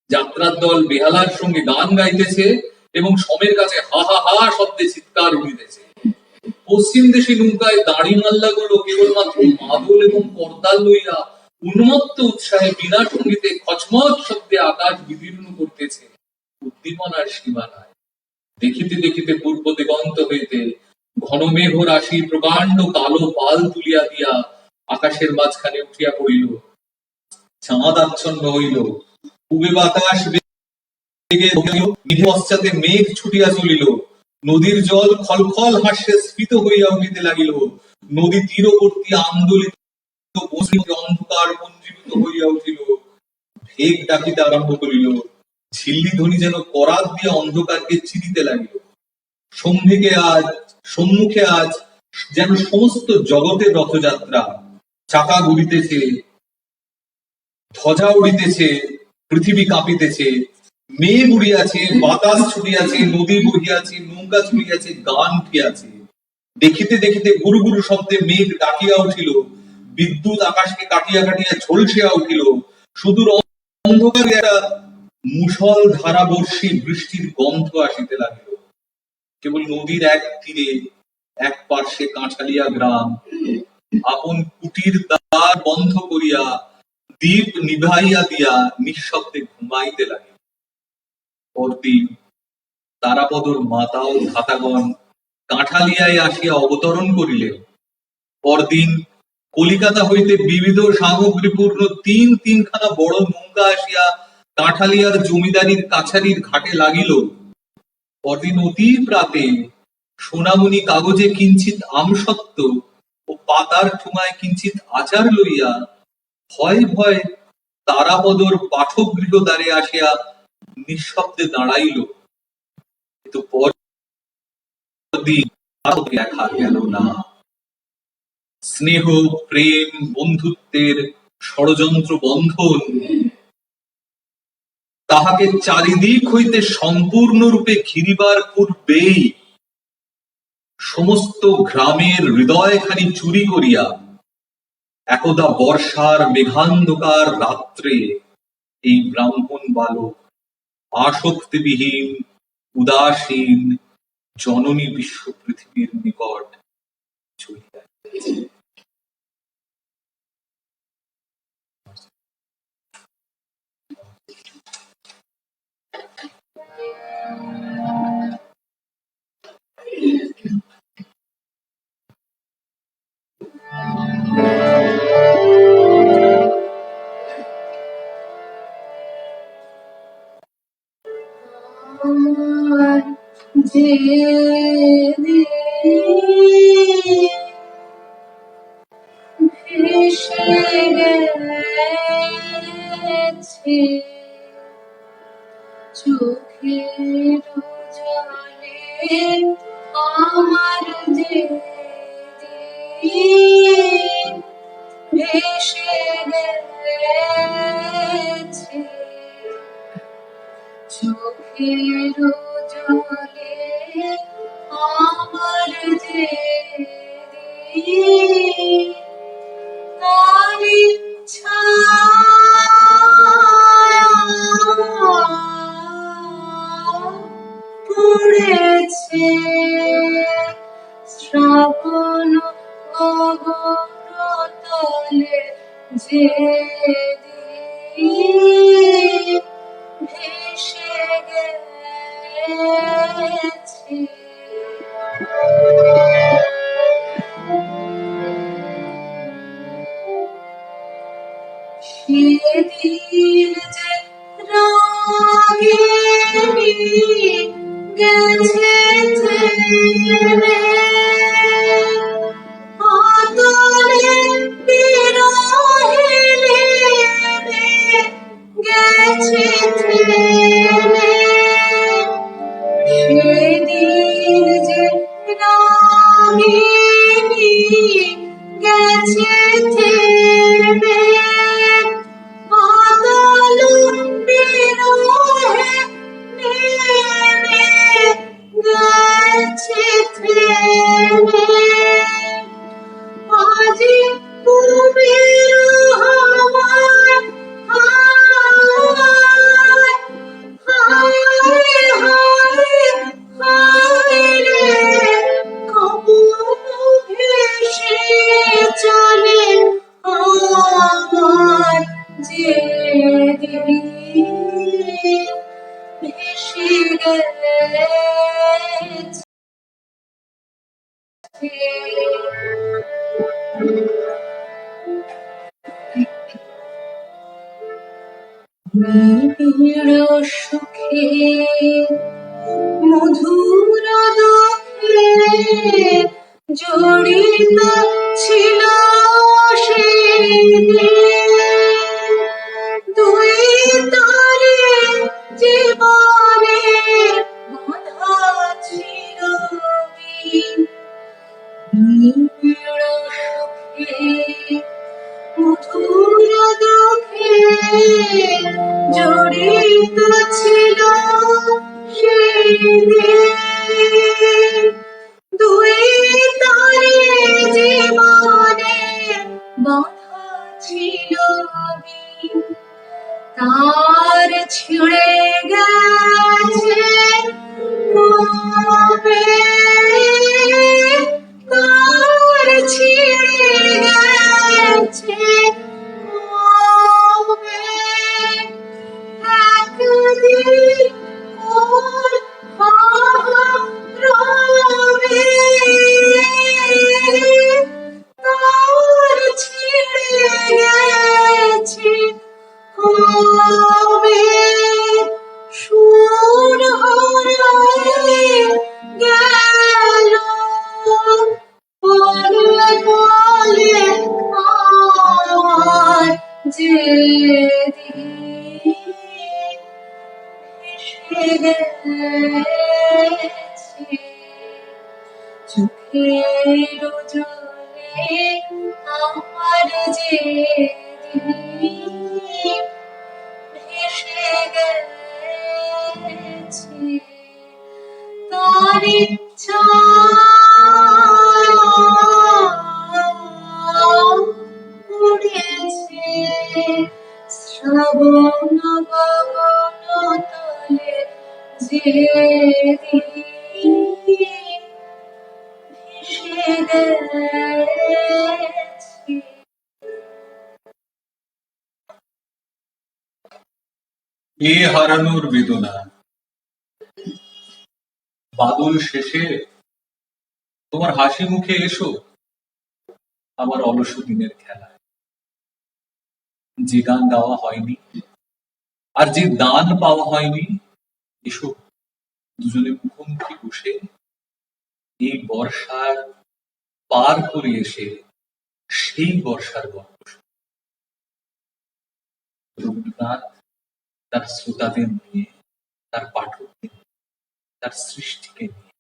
যাত্রার দল বেহালার সঙ্গে গান গাইতেছে এবং সমের কাছে হা হা হা শব্দে চিৎকার উঠিতেছে। পশ্চিম দেশি নৌকায় দাড়ি মাল্লা গুলো কেবলমাত্র মাদল এবং করতাল লইয়া উন্মত্ত উৎসাহে বিনা সঙ্গীতে খচমচ শব্দে আকাশ বিদীর্ণ করতেছে। উদ্দীপনার সীমা নাই। দেখিতে দেখিতে পূর্ব দিগন্ত হইতে ঘন মেঘ রাশি প্রকাণ্ড কালো পাল তুলিয়া দিয়া আকাশের মাঝখানে উঠিয়া পড়িল। চাঁদ আচ্ছন্ন হইল। পূবে বাতাস বেগে পশ্চাতে মেঘ ছুটিয়া চলিল। নদীর জল খলখল হাস্যে স্ফীত হইয়া উঠিতে লাগিল। নদী তীরবর্তী আন্দোলিত অন্ধকার পঞ্জীভূত হইয়া উঠিল। ভেগ ডাকিতে আরম্ভ করিল। ঝিল্লি ধ্বনি যেন করাত দিয়ে অন্ধকারকে চিরিতে লাগিল। সম্মুখে আজ যেন সমস্ত জগতের রথযাত্রা। চাকা ঘুরিতেছে, ধ্বজা উড়িতেছে, পৃথিবী কাঁপিতেছে, মেঘ উড়িয়াছে, বাতাস ছুটিয়াছে, নদী বহিয়াছে, নৌকা চলিয়াছে, গান উঠিয়াছে। দেখিতে দেখিতে গুরু গুরু শব্দে মেঘ ডাকিয়া উঠিল। বিদ্যুৎ আকাশকে কাটিয়া কাটিয়া ঝলসিয়া উঠিল। সুদূর অন্ধকারে একটা মুষল ধারাবর্ষী বৃষ্টির গন্ধ আসিতে লাগিল। কেবল নদীর এক তীরে এক পার্শ্বে কাঁঠালিয়া গ্রাম আপন কুটির দ্বার বন্ধ করিয়া দীপ নিভাইয়া দিয়া নিঃশব্দে ঘুমাইতে লাগিল। পরদিন তারাপদর মাতা ও ভ্রাতাগণ কাঁঠালিয়ায় আসিয়া অবতরণ করিলেন। পরদিন কলিকাতা হইতে বিবিধ সামগ্রীপূর্ণ তিনখানা বড় নৌকা আসিয়া কাঁঠালিয়ার জমিদারির কাছারির ঘাটে লাগিল। পরদিন অতি প্রাতে সোনামণি কাগজে কিঞ্চিত আমসত্ত্ব ও পাতার ঠোঙায় কিঞ্চিত আচার লইয়া ভয় ভয় তারাপদর পাঠগৃহ দ্বারে আসিয়া নিঃশব্দে দাঁড়াইল কিন্তু পরদিন আর দেখা গেল না। স্নেহ, প্রেম, বন্ধুত্বের ষড়যন্ত্র বন্ধন তাহাকে চারিদিক হইতে সম্পূর্ণরূপে ঘিরিবার পূর্বেই সমস্ত গ্রামের হৃদয়খানি চুরি করিয়া একদা বর্ষার মেঘান্ধকার রাত্রে এই ব্রাহ্মণ বালক আসক্তিবিহীন, উদাসীন জননী বিশ্ব পৃথিবীর নিকট চলিয়া গেছে। আর যে ভেসে গেছে চোখের জলে আমার যে ভেসে গেছে চোখের জলে আমার যে তারি ছায়া পড়েছে শ্রাবণ গগন তলে যে ভেসে গেছে সেদিন যে রাগিনী গেছে থেমে আতরে বিরহে নেমে গেছে থেমে সেদিন যে রাগিনী গেছে থেমে আতর বিরহে নেমে গেছে থেমে আজি কুমির আমার হায় হায় হায় হায় রে কবুল ভেসে চলে আমার যে ভেসে গেছে নিবিড় সুখে মধুর দুঃখে জড়িত ছিল সেদিন দুই তারে জীবনে বাঁধা ছিল বিন নিবিড় সুখে মধুর দুঃখে জড়িত ছিল সেদিন দুই তারে জীবনে বাঁধা ছিল বিন তার ছিঁড়ে গেছে কবে তার ছিঁড়ে গেছে কবে একদিন ওর রবে তার ছিঁড়ে গেছে কবে সুর হারিয়ে গেল বলে বলে আমার যেদিন ভেসে গেছে জলে আমার যে দিন ভেসে গেছে, তার ইচ্ছা উড়েছে শ্রাবণ গগন তলে যেদিন ভেসে গেছে। এ হারানোর বেদনা বাদল শেষে তোমার হাসি মুখে এসো আমার অলস দিনের খেলায়। যে গান গাওয়া হয়নি আর যে দান পাওয়া হয়নি, এসো দুজনে মুখোমুখি বসে এই বর্ষার পার করে এসে সেই বর্ষার গল্প শুনি। রবীন্দ্রনাথ তার শ্রোতাদের নিয়ে, তার পাঠকদের নিয়ে, তার সৃষ্টিকে নিয়ে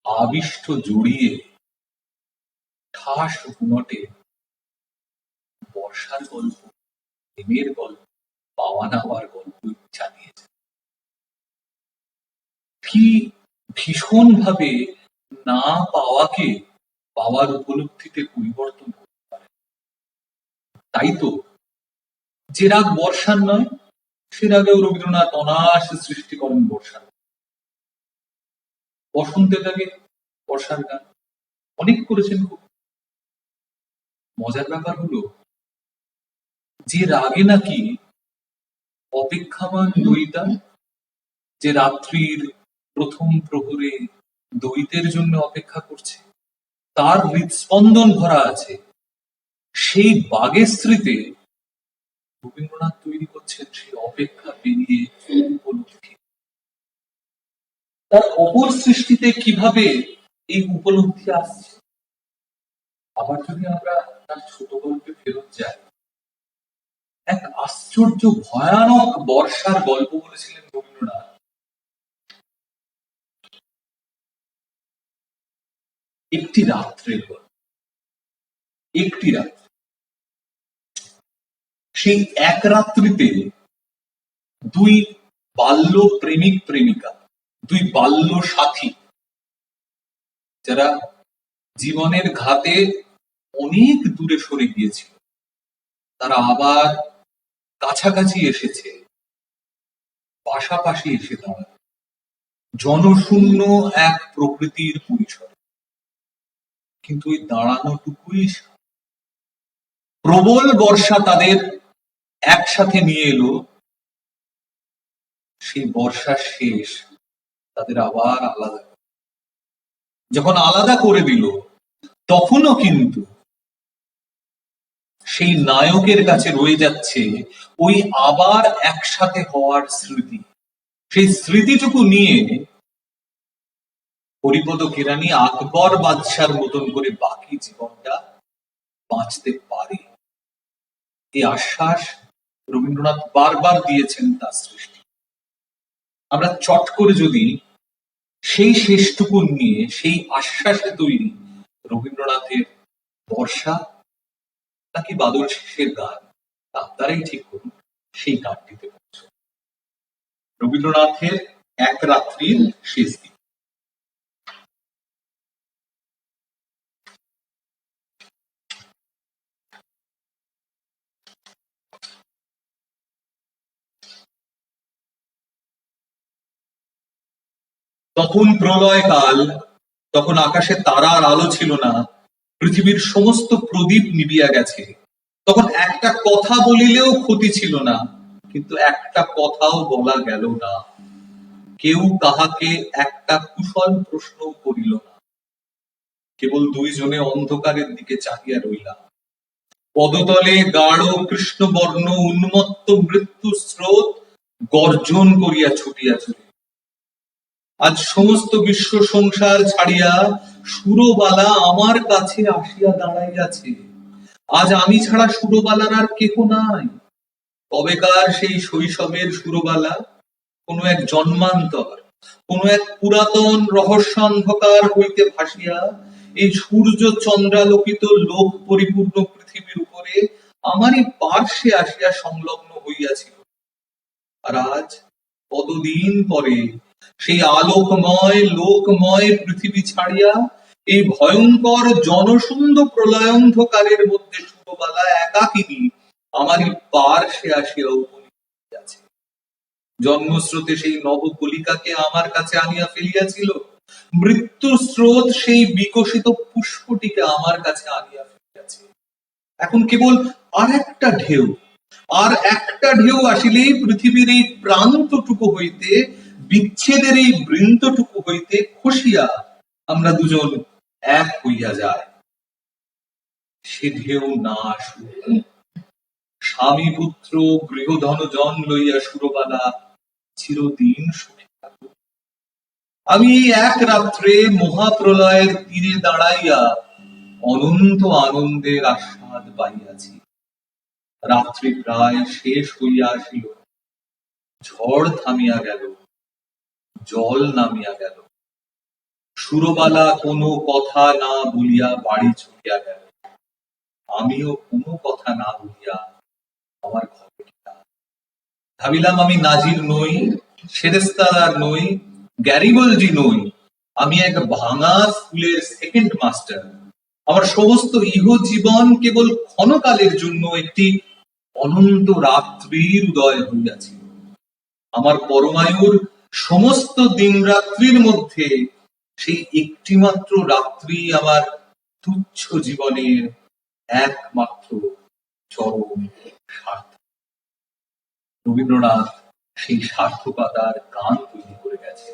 আবিষ্ট জড়িয়ে ঠাস গুণটে বর্ষার গল্প, প্রেমের গল্প, পাওয়া নেওয়ার গল্প জানিয়েছে। কি ভীষণ ভাবে না পাওয়াকে পাওয়ার উপলব্ধিতে পরিবর্তন করতে পারে। তাই তো যে রাগ বর্ষার নয়, সে রাগেও রবীন্দ্রনাথ অনায়াসে সৃষ্টি করেন বর্ষার। বসন্তের রাগে বর্ষার গান অনেক করেছেন। খুব মজার ব্যাপার হলো যে রাগে নাকি অপেক্ষামান দইতা, যে রাত্রির প্রথম প্রহরে দইতের জন্য অপেক্ষা করছে, তার হৃদস্পন্দন ভরা আছে, সেই বাগেস্ত্রীতে রবীন্দ্রনাথ তৈরি করছেন সেই অপেক্ষা পেরিয়ে উপলব্ধি। তার অপর সৃষ্টিতে কিভাবে এই উপলব্ধি আসছে। আবার যদি আমরা তার ছোট গল্পে ফেরত যাই, এক আশ্চর্য ভয়ানক বর্ষার গল্প বলেছিলেন রবীন্দ্রনাথ। একটি রাত্রের গল্প। একটি রাত্রি, সেই এক রাত্রিতে দুই বাল্য প্রেমিক প্রেমিকা, দুই বাল্য সাথী, যারা জীবনের ঘাতে অনেক দূরে সরে গিয়েছিল, তারা আবার কাছাকাছি এসেছে, পাশাপাশি এসে দাঁড়ায় জনশূন্য এক প্রকৃতির পরিসরে। কিন্তু ওই দাঁড়ানোটুকুই প্রবল বর্ষা তাদের একসাথে নিয়ে এলো। সেই বর্ষা শেষ, তাদের আবার আলাদা। যখন আলাদা করে দিল, তখনও কিন্তু সেই নায়কের কাছে রয়ে যাচ্ছে ওই আবার একসাথে হওয়ার স্মৃতি। সেই স্মৃতিটুকু নিয়ে হরিপদ কেরানি আকবর বাদশার মতন করে বাকি জীবনটা বাঁচতে পারে, এই আশ্বাস রবীন্দ্রনাথ বারবার দিয়েছেন তার সৃষ্টি। আমরা চট করে যদি সেই শেষটুকু নিয়ে, সেই আশ্বাসে তৈরি রবীন্দ্রনাথের বর্ষা নাকি বাদল শেষের গান, আপনারাই ঠিক করুন সেই গানটিতে পৌঁছ। রবীন্দ্রনাথের এক রাত্রির শেষ দিন। তখন প্রলয় কাল, তখন আকাশে তারার আলো ছিল না, পৃথিবীর সমস্ত প্রদীপ নিবিয়া গেছে। তখন একটা কথা বলিলেও ক্ষতি ছিল না, কিন্তু একটা কথাও বলা গেল না। কেউ কাহাকে একটা কুশল প্রশ্ন করিল না, কেবল দুইজনে অন্ধকারের দিকে চাহিয়া রইলাম। পদতলে গাঢ় কৃষ্ণবর্ণ উন্মত্ত মৃত্যু স্রোত গর্জন করিয়া ছুটিয়া চলে। আজ সমস্ত বিশ্ব সংসার ছাড়িয়া সুরবালা আমার কাছে আসিয়া দাঁড়াইয়াছে। আজ আমি ছাড়া সুরবালার আর কেহ নাই। কবেকার সেই শৈশবের সুরবালা কোন এক জন্মান্তর, কোন এক পুরাতন রহস্যান্ধকার হইতে ভাসিয়া এই সূর্য চন্দ্রালোকিত লোক পরিপূর্ণ পৃথিবীর উপরে আমারই পার্শ্বে আসিয়া সংলগ্ন হইয়াছিল। আর আজ কতদিন পরে সেই আলোকময় লোকময় পৃথিবী ছাড়িয়া এই ভয়ঙ্কর জনশূন্য প্রলয়ন্ধকারের মধ্যে সুরবালা একাকিনী আমারই পার্শ্বে আসিয়া উপনীত হইয়াছে। জন্মস্রোতে সেই নবকলিকাকে আমার কাছে আনিয়া ফেলিয়াছিল, মৃত্যুর স্রোত সেই বিকশিত পুষ্পটিকে আমার কাছে আনিয়া ফেলিয়াছে। এখন কেবল আর একটা ঢেউ আসিলেই পৃথিবীর এই প্রান্তটুকু হইতে, বিচ্ছেদের এই বৃন্তটুকু হইতে খসিয়া আমরা দুজন এক হইয়া যায়। সে ঢেউ না আসুক, স্বামী পুত্র গৃহধন জন লইয়া সুরবালা চিরদিন সুখী থাকুক। আমি এই এক রাত্রে মহাপ্রলয়ের তীরে দাঁড়াইয়া অনন্ত আনন্দের আস্বাদ পাইয়াছি। রাত্রি প্রায় শেষ হইয়া আসিল, ঝড় থামিয়া গেল, জল নামিয়া গেল। সুরবালা কোনো কথা না বলিয়া বাড়ি চলিয়া গেল। আমিও কোনো কথা না বলিয়া আমার ঘরে গেলাম। ভাবিলাম আমি নাজির নই, সেরেস্তাদার নই, গ্যারিবলজি নই, আমি এক ভাঙা স্কুলের সেকেন্ড মাস্টার। আমার সমস্ত ইহ জীবন কেবল ক্ষণকালের জন্য একটি অনন্ত রাত্রির উদয় হইয়াছিল। আমার পরমায়ুর সমস্ত দিন রাত্রির মধ্যে সেই একটি মাত্র রাত্রি আমার তুচ্ছ জীবনের একমাত্র চরম সার্থক। রবীন্দ্রনাথ সেই সার্থকতার গান তৈরি করে গেছে।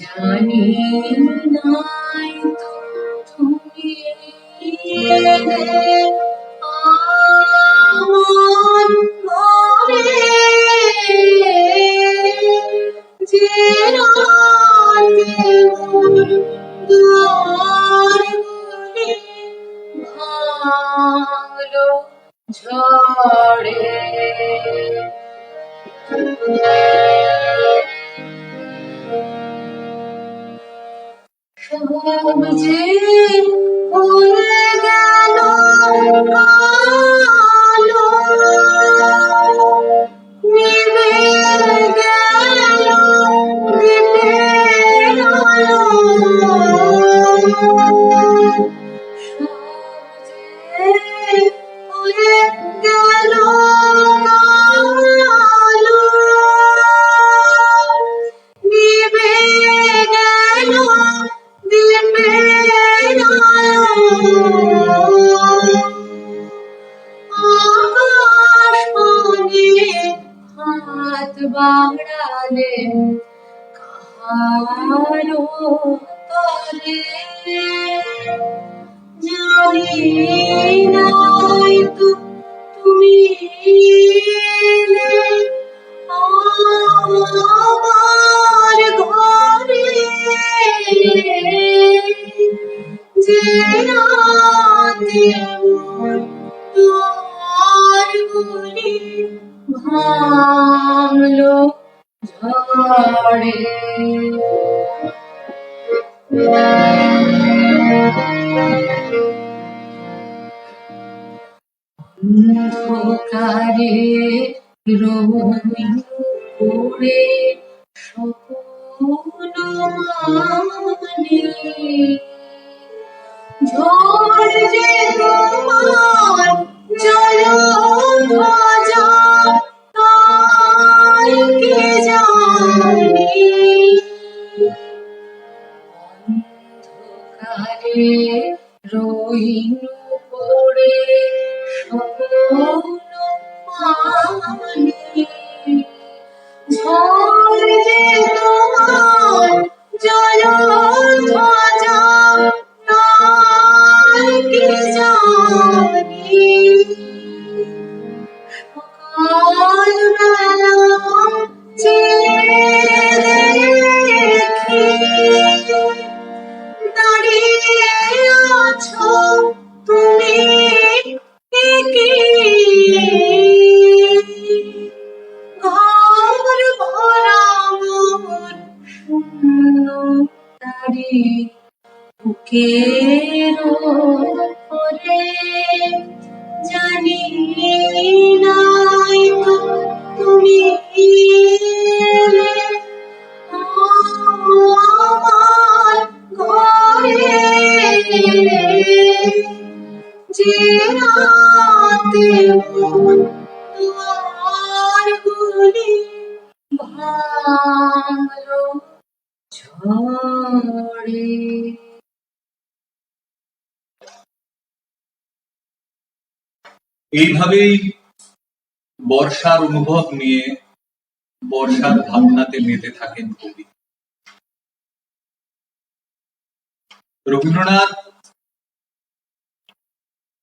জানি নাই তো তুমি এলে আমার ঘরে, যে রাতে মোর দুয়ারগুলি ভাঙলো ঝড়ে। সব যে হয়ে গেল কালো, নিভে গেল দীপের আলো। সব যে হয়ে গেল কালো, নিভে গেল দীপের আলো। আকাশ পানে হাত বাড়ালে কাহারো তলে, জানি নাই তো তুমি এলে আমার ঘরে, যে রাতে মোর দুয়ারগুলি ভাঙলো ঝড়ে। অন্ধকারে রঙিন করে স্বপ্ন মানে, ঝড় যে তোমার জলধ্বজা তাই কে জানি। অন্ধকারে রঙিন করে স্বপ্ন মানে, ঝড় যে তোমার বুকের ওপরে জানি নাই তো তুমি এলে আমার ঘরে যে রাতে মন দুয়ারগুলি ভাঙলো ঝড়ে। এইভাবেই বর্ষার অনুভব নিয়ে বর্ষার ভাবনাতে মেতে থাকেন কবি। রবীন্দ্রনাথ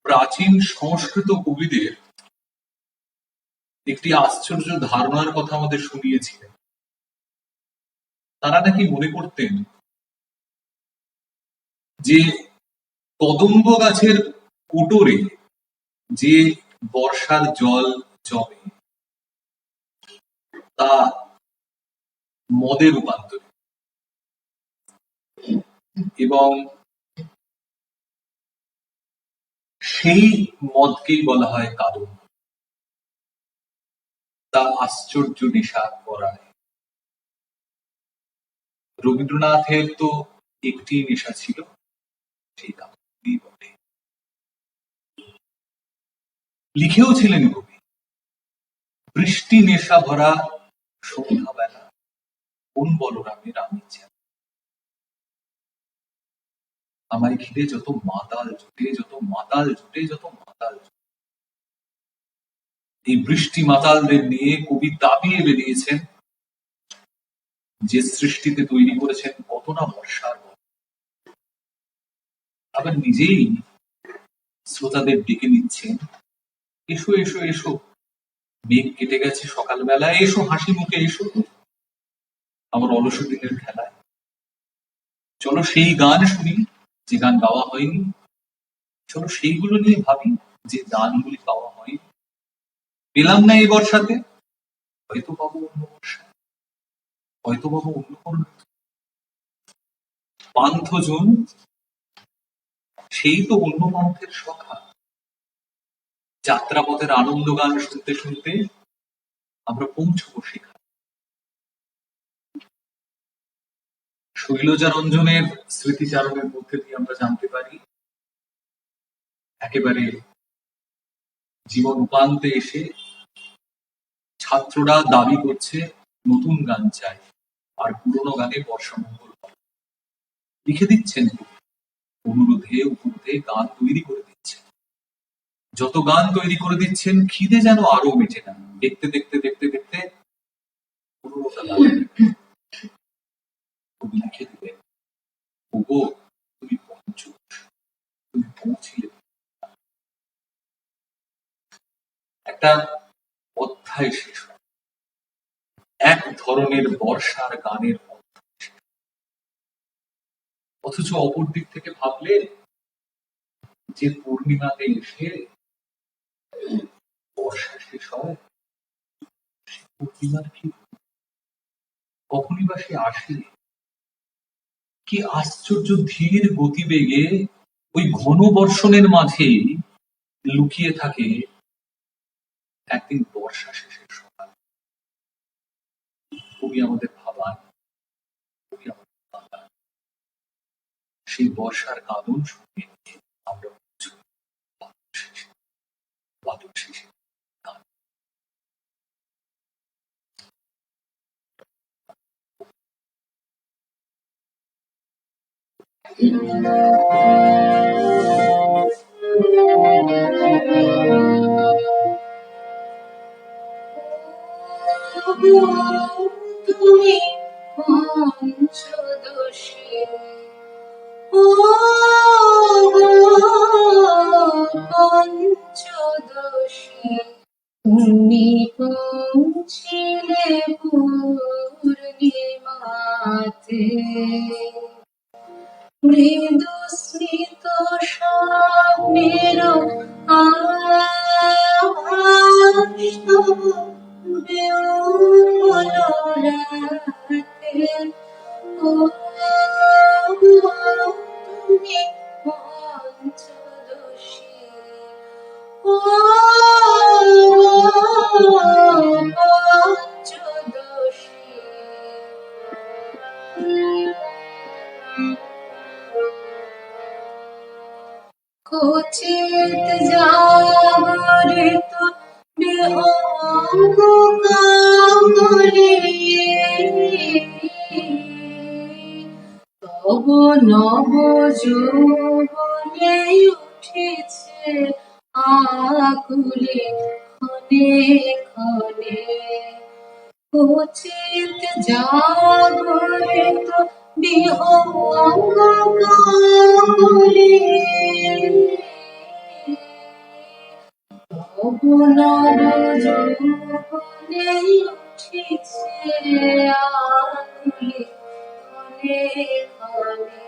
প্রাচীন সংস্কৃত কবিদের একটি আশ্চর্য ধারণার কথা আমাদের শুনিয়েছিলেন। তারা নাকি মনে করতেন যে কদম্ব গাছের কোটরে যে বর্ষার জল জমে তা মদে রূপান্তরিত, এবং সেই মদকেই বলা হয় কাদম্ব। তা আশ্চর্য নেশা করায়। রবীন্দ্রনাথের তো একটি নেশা ছিল, সেই কাদম্বই বটে। লিখেও ছিলেন কবি, বৃষ্টি নেশা ভরা সন্ধ্যাবেলা কোন বলরামের আমি যেন, আমায় ঘিরে যত মাতাল জোটে, যত মাতাল জোটে, যত মাতাল জোটে। এই বৃষ্টি মাতালদের নিয়ে কবি দাবিয়ে বেরিয়েছেন যে সৃষ্টিতে তৈরি করেছেন কত না বর্ষার গল্প। আবার নিজেই শ্রোতাদের ডেকে নিচ্ছেন, এসো এসো এসো, মেঘ কেটে গেছে সকালবেলা, এসো হাসি মুখে এসো আমার অলস দিনের খেলায়। চলো সেই গান শুনি যে গান গাওয়া হয়নি, চলো সেইগুলো নিয়ে ভাবি যে গানগুলি গাওয়া হয়নি। পেলাম না এই বর্ষাতে, হয়তো পাবো অন্য বর্ষায়, হয়তো পাবো অন্য কোন পান্থজন, সেই তো অন্য পান্থের সখা। যাত্রাপথের আনন্দ গান শুনতে শুনতে আমরা পৌঁছবো সেখানে। শৈলজা রঞ্জনের স্মৃতিচারণের মধ্যে দিয়ে আমরা জানতে পারি একেবারে জীবন উপান্তে এসে ছাত্ররা দাবি করছে নতুন গান চাই, আর পুরোনো গানে বর্ষামঙ্গল লিখে দিচ্ছেন, অনুরোধে উপরোধে গান তৈরি করে দিচ্ছেন। যত গান তৈরি করে দিচ্ছেন খিদে যেন আরো মেটে না। দেখতে দেখতে দেখতে দেখতে 15টা গান কবি লিখে দিলেন, ওগো তুমি পঞ্চুষ, তুমি পৌঁছিলে। একটা অধ্যায় শেষ হয়, এক ধরনের বর্ষার গানের অধ্যায় শেষ। অথচ অপর দিক থেকে ভাবলে যে পূর্ণিমাতে এসে বর্ষা শেষ হয়, সে পূর্ণিমার কি কখনই বা সে আসে? কি আশ্চর্য ধীর গতিবেগে ওই ঘন বর্ষণের মাঝে লুকিয়ে থাকে একদিন বর্ষা শেষের সকাল। কবি আমাদের ভাবান, কবি আমাদের ভাবান। সেই বর্ষার কাঁদন শুনে আমরা বাদল শেষে, বাদল শেষে গান। তুমি পঞ্চদশী, ও পঞ্চদশী, তুমি পৌঁছিলে পূর্ণিমাতে, মৃদু স্মিত স্বপ্নের আভাস বেউল রাতে, ও কোচিত জাগরিত বিহঙ্গ কামরে তব নব যৌবনে উঠেছে আকুলে ক্ষণে ক্ষণে কোচিত জাগরিত বিহঙ্গ কামরে তব নব যৌবনে উঠেছে আকুলে ক্ষণে ক্ষণে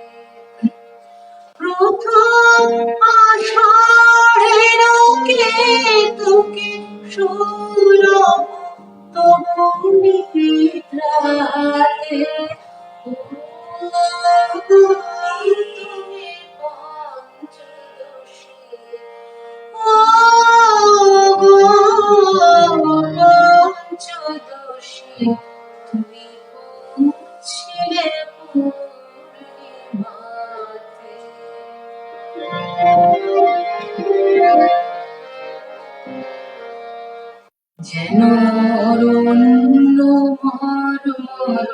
প্রথম আষাঢ়ের কেতুকে সৌরভ তবু নিদ্রাতে তুমি পঞ্চদশী পঞ্চদশী তুমি পৌঁছিলে পূর্ণিমাতে যেন অরণ্য মর্মর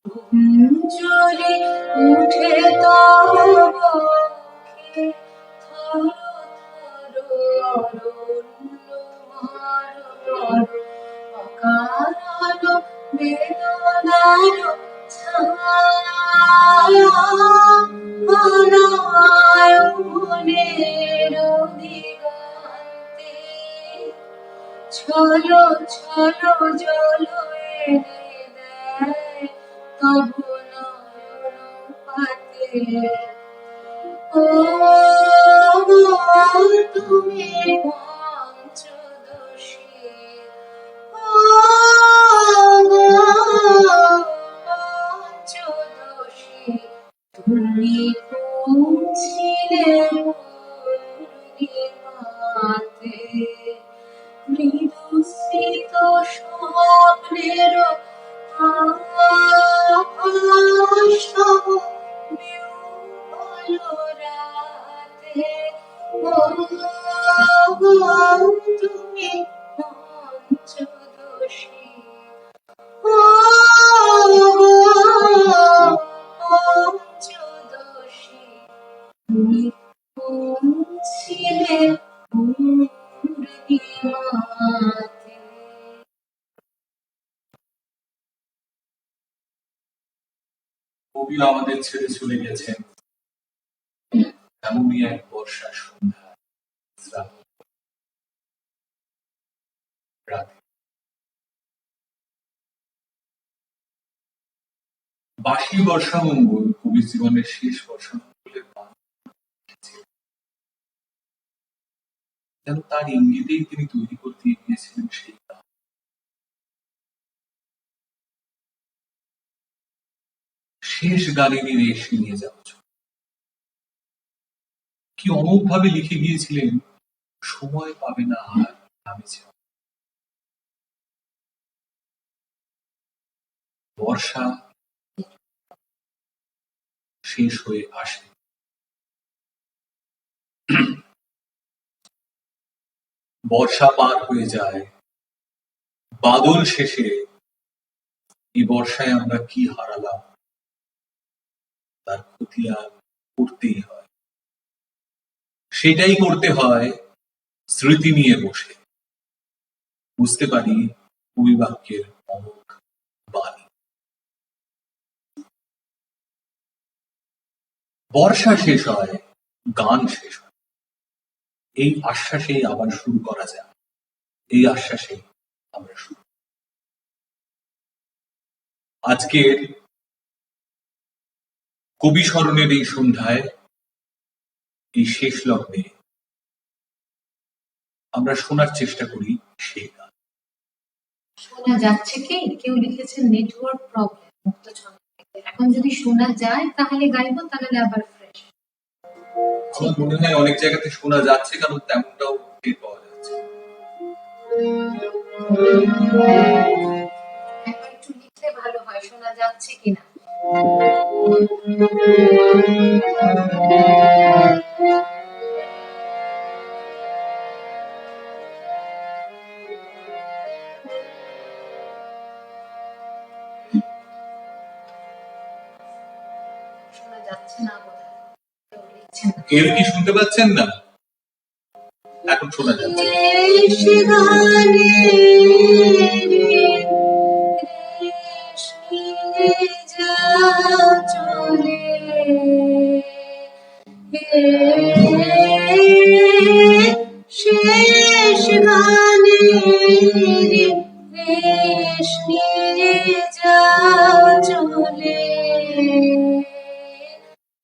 গুঞ্জরে উঠে তব বক্ষে থর থর অরণ্য মর্মর অকারণ বেদনার ছায়া অনায় মনের দিগন্তে ছলো ছলো জল এনে দেয় তব নয়ন পাতে ও তুমি পঞ্চদশী ও পঞ্চদশী তুমি পৌঁছিলে পূর্ণিমাতে মৃদুস্মিত স্বপ্নের আভাসব বিহ্বল রাতে তুমি পঞ্চদশী পঞ্চদশী তুমি পৌঁছিলে পূর্ণিমাতে কবি আমাদের ছেড়ে চলে গেছেন এমনই এক বর্ষার সন্ধ্যা রাতে। বাসি বর্ষামঙ্গল কবির জীবনের শেষ বর্ষামঙ্গলের গান লিখেছিলেন। যেন তার ইঙ্গিতেই তিনি তৈরি করতে গিয়েছিলেন সেই গান। শেষ গানেরই রেশ নিয়ে যাচ্ছ কি অমোঘ ভাবে লিখে গিয়েছিলেন, সময় পাবে না আর নামেছে। বর্ষা শেষ হয়ে আসে, বর্ষা পার হয়ে যায়, বাদল শেষে এই বর্ষায় আমরা কি হারালাম তার ক্ষতি আর করতেই হয়। সেটাই করতে হয় স্মৃতি নিয়ে বসে। বুঝতে পারি কবি বাক্যের অমোঘ বাণী। বর্ষা শেষ হয়, গান শেষ হয়, এই আশ্বাসেই আবার শুরু করা যায়। এই আশ্বাসে আমরা শুরু। আজকের কবি স্মরণের এই সন্ধ্যায়, এই শেষ লগ্নে আমরা শোনার চেষ্টা করি সেই গান। শোনা যাচ্ছে কি? কেউ লিখেছেন নেটওয়ার্ক প্রবলেম মুক্ত ছন্দ থেকে। এখন যদি শোনা যায় তাহলে গাইবো, তাহলে আবার ফ্রেশ। আমার মনে হয় অনেক জায়গাতে শোনা যাচ্ছে, কারণ তেমনটাও টের পাওয়া যাচ্ছে। একবার একটু লিখলে ভালো হয়, শোনা যাচ্ছে কিনা। শোনা যাচ্ছে না বোধহয়, কেউ লিখছেন না। কেউ কি শুনতে পাচ্ছেন না? এখন শোনা যাচ্ছে। দেশ গানে রেশমিয়ে যাও চলে, শেষ গানে রেশমিয়ে যাও চলে,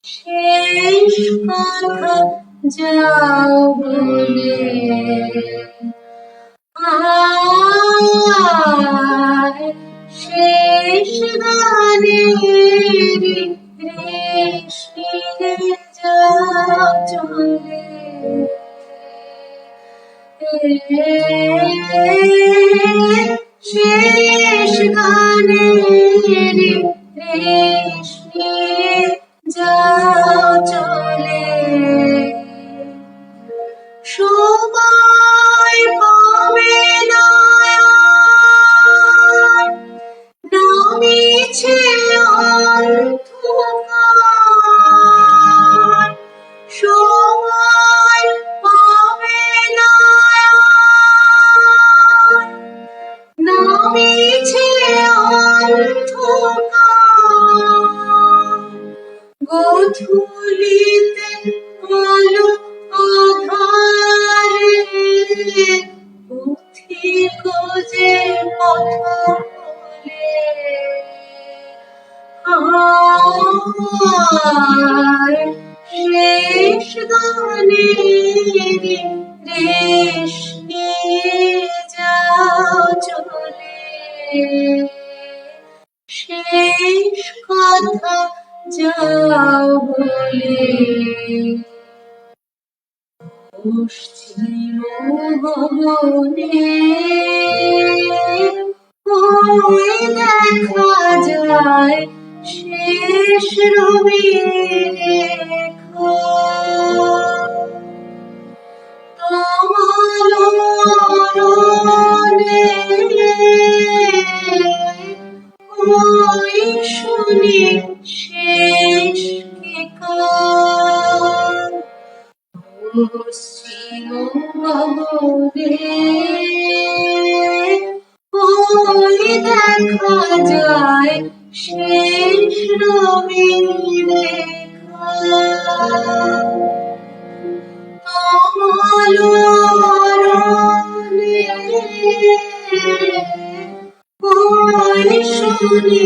শেষ কথা যাও বলে, আর শেষ গানে রেশমিয়ে যাও চলে, শেষ গানে রেশমিয়ে যাও চলে, সময় পাবে না আর, নামিছে অন্ধকার, সময় পাবে না আর, নামিছে অন্ধকার, গোধূলিতে আলো আঁধারে, পথিক যে পথ ভুলে, আর শেষ গানে রেশমিয়ে যাও চলে, শেষ কথা যাও বলে, পশ্চিম গগনে ওই দেখা যায় শেষ রবির রেখা, তমালনে ওই শুনি শেষ কেকার, পশ্চিম গগনে ওই দেখা যায় শেষ রবির রেখা, তমালনে ওই শুনি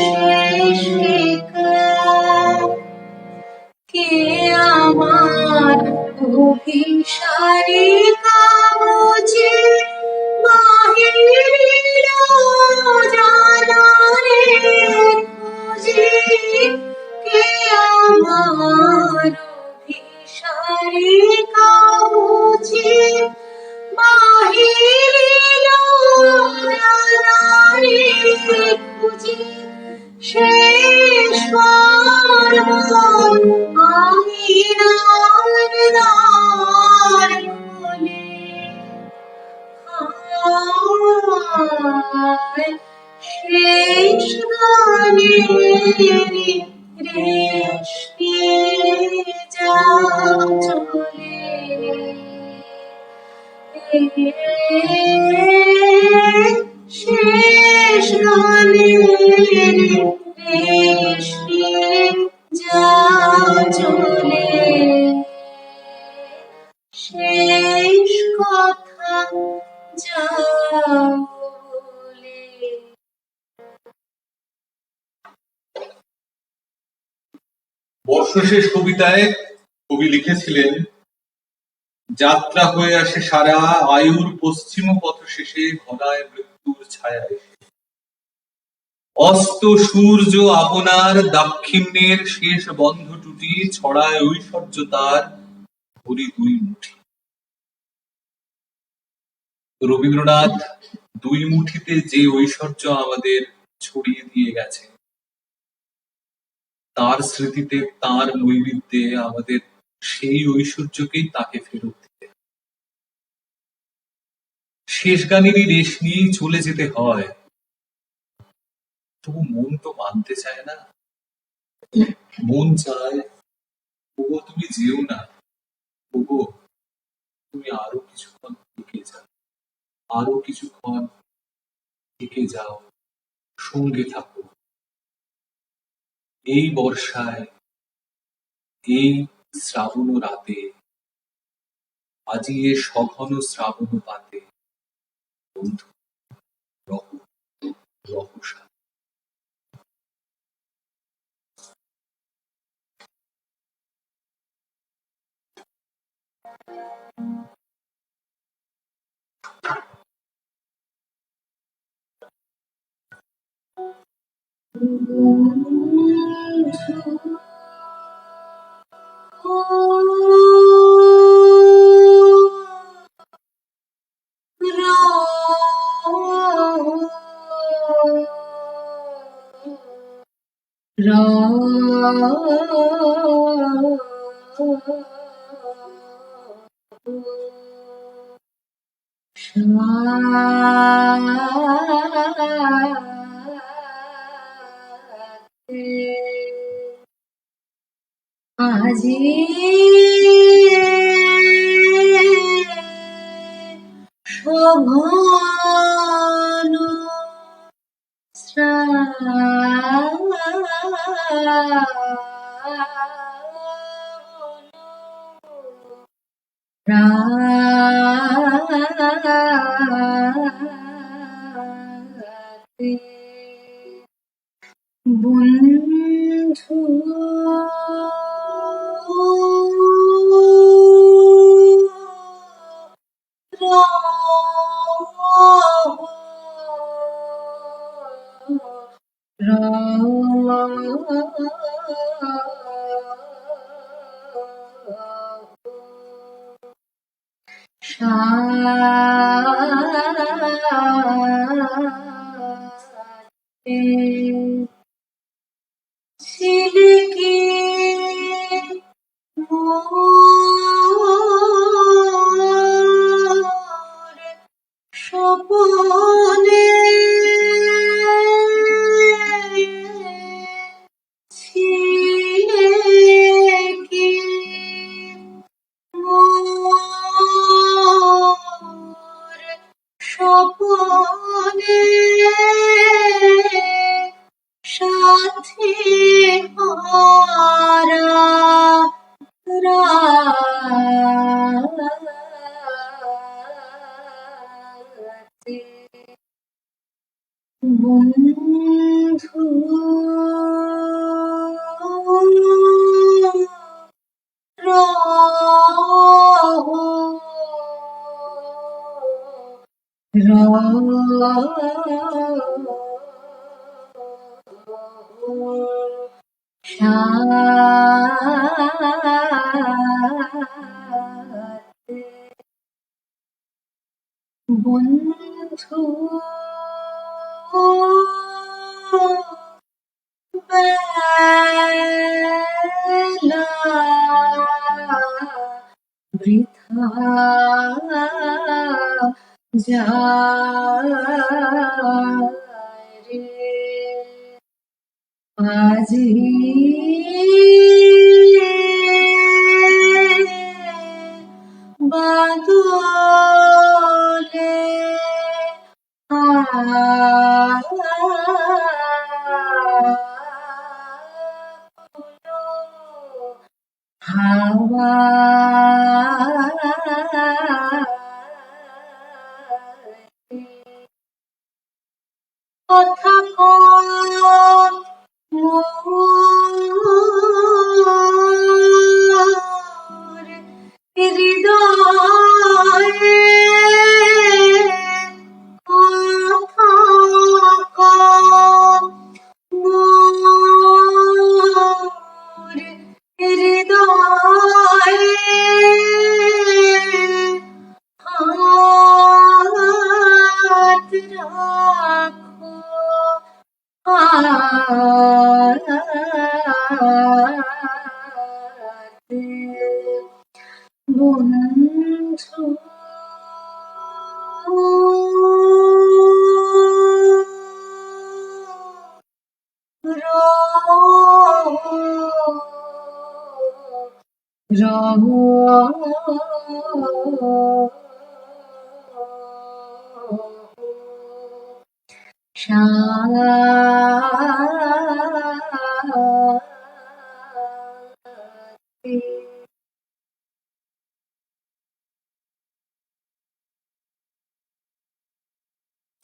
শেষ কেকার, কে আমার অভিসারী কাগজে বাহিরিল জানারে খুঁজে, কে আমার অভিসারী কাগজে বাহিরিল জানারে খুঁজে, শেষ বার মন আঙিনার দ্বার খুলে, হায় শেষ গানে রেশমিয়ে যাও চলে, শেষ গানে রেশমিয়ে যাও চলে, শেষ কথা যাও বলে। বর্ষশেষ কবিতায় কবি লিখেছিলেন, যাত্রা হয়ে আসে সারা আয়ুর পশ্চিম পথ শেষে ঘনায় মৃত্যুর ছায়া এসে, অস্ত সূর্য আপনার দাক্ষিণ্যের শেষ বন্ধ টুটি, ছড়ায় ঐশ্বর্য তার ভরি দুই মুঠি। রবীন্দ্রনাথ দুই মুঠিতে যে ঐশ্বর্য আমাদের ছড়িয়ে দিয়ে গেছে, তার স্মৃতিতে, তার নৈবেদ্যে আমাদের সেই ঐশ্বর্যকেই তাকে ফেরত দিতে। শেষ গানেরই রেশ নিয়েই চলে যেতে হয়, তবু মন তো মানতে চায় না। মন চায়, ওগো তুমি যেও না, ওগো তুমি আরো কিছুক্ষণ থেকে যাও, আরো কিছুক্ষণ থেকে যাও, সঙ্গে থাকো। এই বর্ষায়, এই শ্রাবণ রাতে, আজি এ সঘন শ্রাবণ পাতে, বন্ধু রহ রহসা। আজি শোভন রাতে বন্ধু ছিলে কি মোর স্বপনে ছিলে কি মোর স্বপনে সাথী হারা রাতে বন্ধু বন্ধু বেলা বৃথা যায় রে আজি বাদলে হাওয়া কথা কন মোর হৃদয়ে কথা কন মোর হৃদয়ে হাত রাখো বন্ধু শান্তি।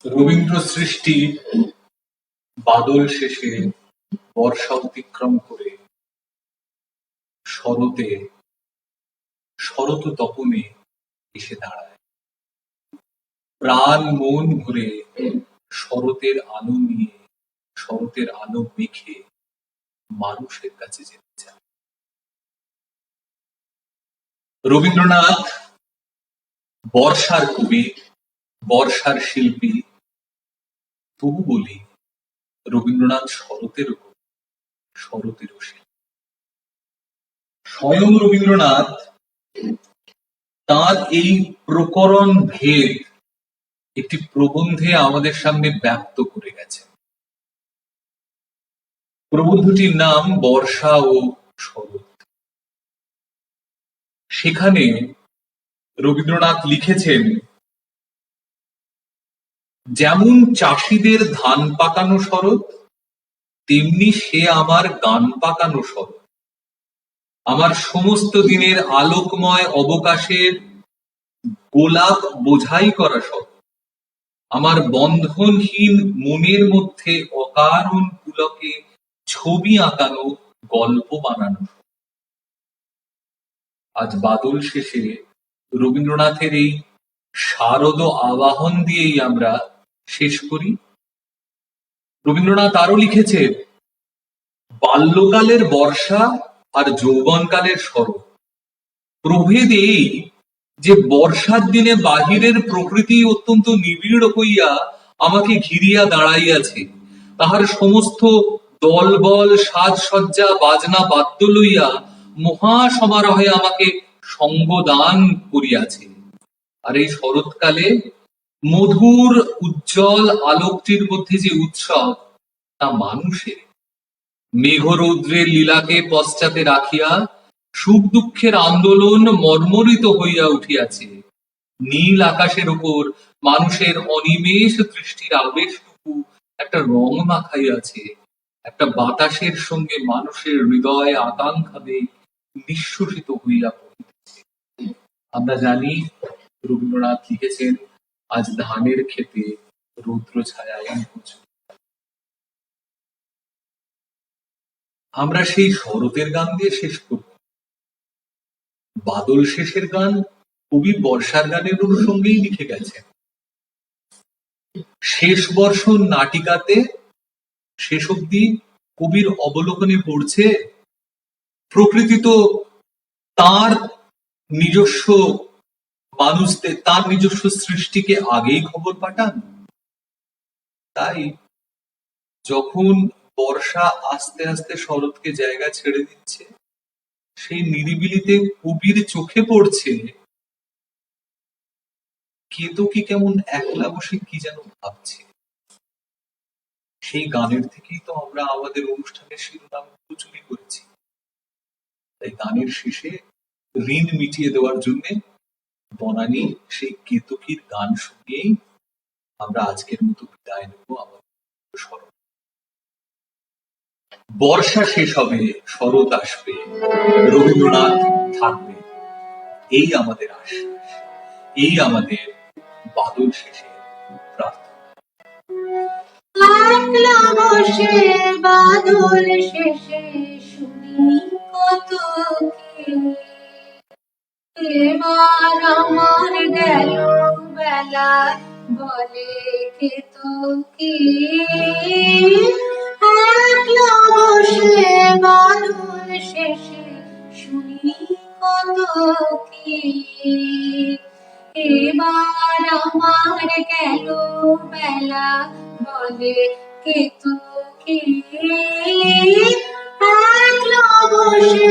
রবীন্দ্র সৃষ্টি বাদল শেষে বর্ষা অতিক্রম করে শরতে শরৎ তপনে এসে দাঁড়ায়। প্রাণ মন ভরে শরতের আলো নিয়ে, শরতের আলো মেখে মানুষের কাছে যেতে চায়। রবীন্দ্রনাথ বর্ষার কবি, বর্ষার শিল্পী, তবু বলি রবীন্দ্রনাথ শরতেরও কবি, শরতেরও শিল্পী। স্বয়ং রবীন্দ্রনাথ তাঁর এই প্রকরণ ভেদ একটি প্রবন্ধে আমাদের সামনে ব্যক্ত করে গেছেন। প্রবন্ধটির নাম বর্ষা ও শরৎ। সেখানে রবীন্দ্রনাথ লিখেছেন, যেমন চাষিদের ধান পাকানো শরৎ, তেমনি সে আমার গান পাকানো শরৎ। আমার সমস্ত দিনের আলোকময় অবকাশের গোলাপ বোঝাই করা শরৎ। আমার বন্ধনহীন মনের মধ্যে অকারণ পুলকে ছবি আঁকানো, গল্প বানানো। আজ বাদল শেষে রবীন্দ্রনাথের এই শারদ আবাহন দিয়েই আমরা শেষ করি। রবীন্দ্রনাথ আরো লিখেছেন, বাল্যকালের বর্ষা আর যৌবনকালের শরৎ। প্রভেদ এই যে বর্ষার দিনে বাহিরের প্রকৃতি অত্যন্ত নিবিড় হইয়া আমাকে ঘিরিয়া দাঁড়াইয়াছে, তাহার সমস্ত দলবল সাজসজ্জা বাজনা বাদ্য লইয়া মহাসমারোহে আমাকে সঙ্গদান করিয়াছে। আর এই শরৎকালে মধুর উজ্জ্বল আলোকটির মধ্যে যে উৎসব, তা মানুষের। মেঘরৌদ্রের লীলাকে পশ্চাতে রাখিয়া সুখ দুঃখের আন্দোলন মর্মরিত হইয়া উঠিয়াছে। নীল আকাশের উপর মানুষের অনিমেষ দৃষ্টির আবেশটুকু একটা রং মাখাইয়াছে। একটা বাতাসের সঙ্গে মানুষের হৃদয় আকাঙ্ক্ষা বেগ নিঃশ্বসিত হইয়া পড়িতেছে। আমরা জানি রবীন্দ্রনাথ লিখেছেন, আজ ধানের ক্ষেতে রৌদ্র ছায়ায় প্রচুর। আমরা সেই শরতের গান দিয়ে শেষ করব। বাদল শেষের গান কবি বর্ষার গানের অনুষঙ্গেই লিখে গেছেন। শেষ বর্ষণ নাটিকাতে শেষ অব্দি কবির অবলোকনে পড়ছে, প্রকৃতি তো তার নিজস্ব মানুষদের, তার নিজস্ব সৃষ্টিকে আগেই খবর পাঠান। তাই যখন বর্ষা আস্তে আস্তে শরৎকে জায়গা ছেড়ে দিচ্ছে, সেই নিরিবিলিতে কবির চোখে পড়ছে কেতকী কেমন একলা বসে কি যেন ভাবছে। সেই গানের থেকেই তো আমরা আমাদের অনুষ্ঠানের শিরোনাম চুরি করেছি। তাই গানের শেষে ঋণ মিটিয়ে দেওয়ার জন্য বনানী সেই কেতকীর গান শুনিয়েই আমরা আজকের মতো বিদায় নেব। আমাদের শরৎ, বর্ষা শেষ হবে, শরৎ আসবে, রবীন্দ্রনাথ থাকবে, এই আমাদের আশ্বাস, এই আমাদের বাদল শেষে প্রার্থনা। একলা বসে বাদল শেষে শুনি কত কি, এবার আমার গেল বেলা বলে কেতকী। একলা বসে বাদল শেষে শুনি কত কি, এবার আমার গেল বেলা বলে কেতকী। একলা বসে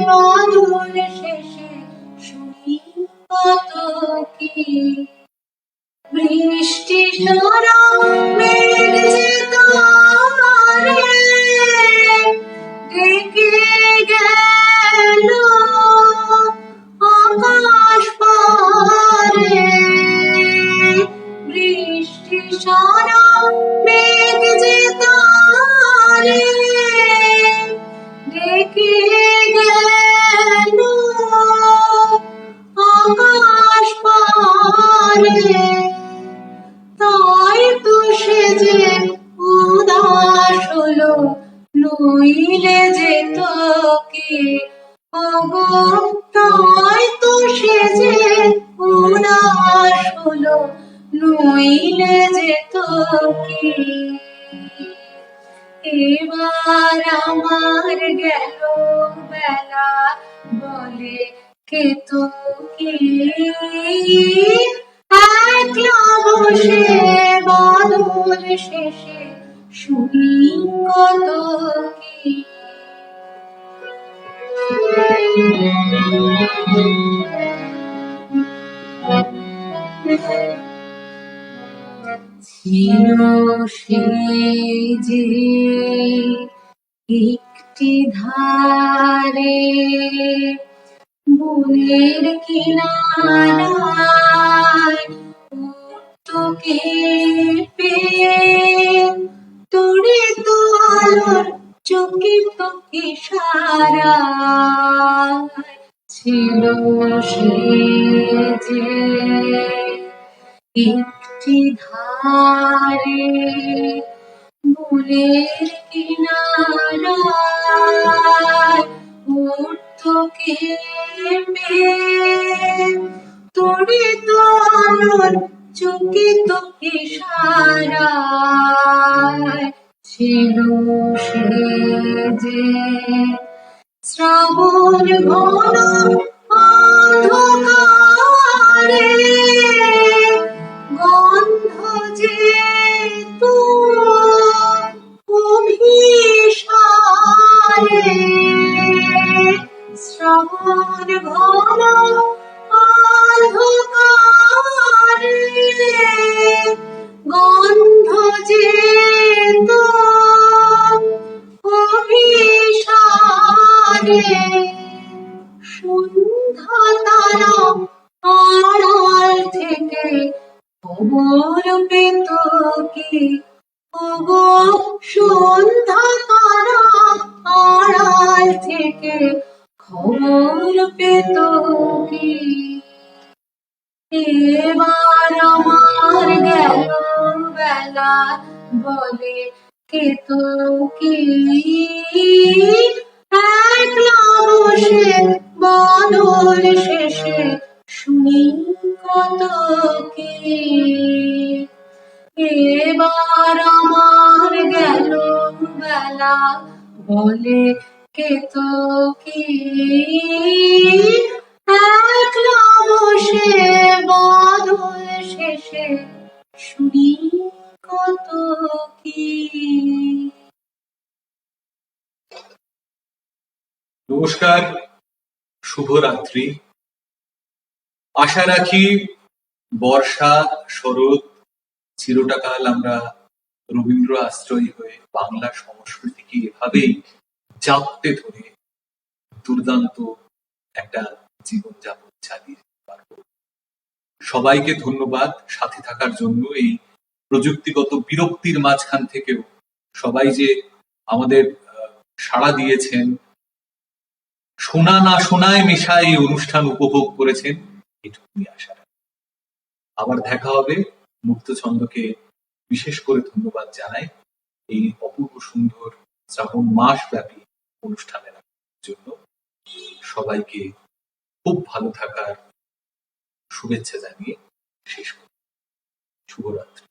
বাদল শেষে শুনি সারা মেঘ যে তারে ডেকে গেল আকাশ পারে, বৃষ্টি সারা মেঘ যে তারে ডেকে গেল আকাশ পারে, তাই তো সে যে উদাস হলো, নইলে যেত কি ওগো, তাই তো সে যে উদাস হলো, নইলে যেত কি। এবার আমার গেল বেলা, বলে কে তো কি, একলা বসে বাদল শেষে শুনি কত কি। ছিল সে যে একটি ধারে বনের কিনারায়, উঠতো কেঁপে তড়িৎ আলোর চকিত ইশারায়। ছিল সে যে একটি ধারে বনের কিনারায়, উঠতো কেঁপে তড়িৎ আলোর চকিত ইশারায়। ছিল সে যে শ্রাবণ ঘন অন্ধকারে, গন্ধ যেত অভিসারে, শ্রাবণ ঘন অন্ধকারে, গন্ধ যেত অভিসারে, সন্ধ্যা তারা আড়াল থেকে খবর পেত কি ওগো, সন্ধ্যা তারা আড়াল থেকে খবর পেত কি। এবার আমার গেল বেলা, বলে কে তো কি, একলা বসে বাদল শেষে শুনি কত কি। এবার আমার গেল বেলা, বলে কে তো কি, একলা বসে বাদল শেষে শুনি কত কি। নমস্কার, শুভরাত্রি। আশা রাখি বর্ষা, শরৎ চিরটাকাল আমরা রবীন্দ্র আশ্রয়ী হয়ে বাংলা সংস্কৃতিকে এভাবেই জাপটে ধরে দুর্দান্ত একটা জীবনযাপন চালিয়ে যেতে পারবো। সবাইকে ধন্যবাদ সাথে থাকার জন্য। এই প্রযুক্তিগত বিরক্তির মাঝখান থেকেও সবাই যে আমাদের সাড়া দিয়েছেন, শোনা না শোনায় মেশা এই অনুষ্ঠান উপভোগ করেছেন, এটুকুই আশা রাখি। আবার দেখা হবে। মুক্তছন্দকে বিশেষ করে ধন্যবাদ জানাই এই অপূর্ব সুন্দর শ্রাবণ মাস ব্যাপী অনুষ্ঠানের জন্য। সবাইকে খুব ভালো থাকার শুভেচ্ছা জানিয়ে শেষ করি। শুভরাত্রি।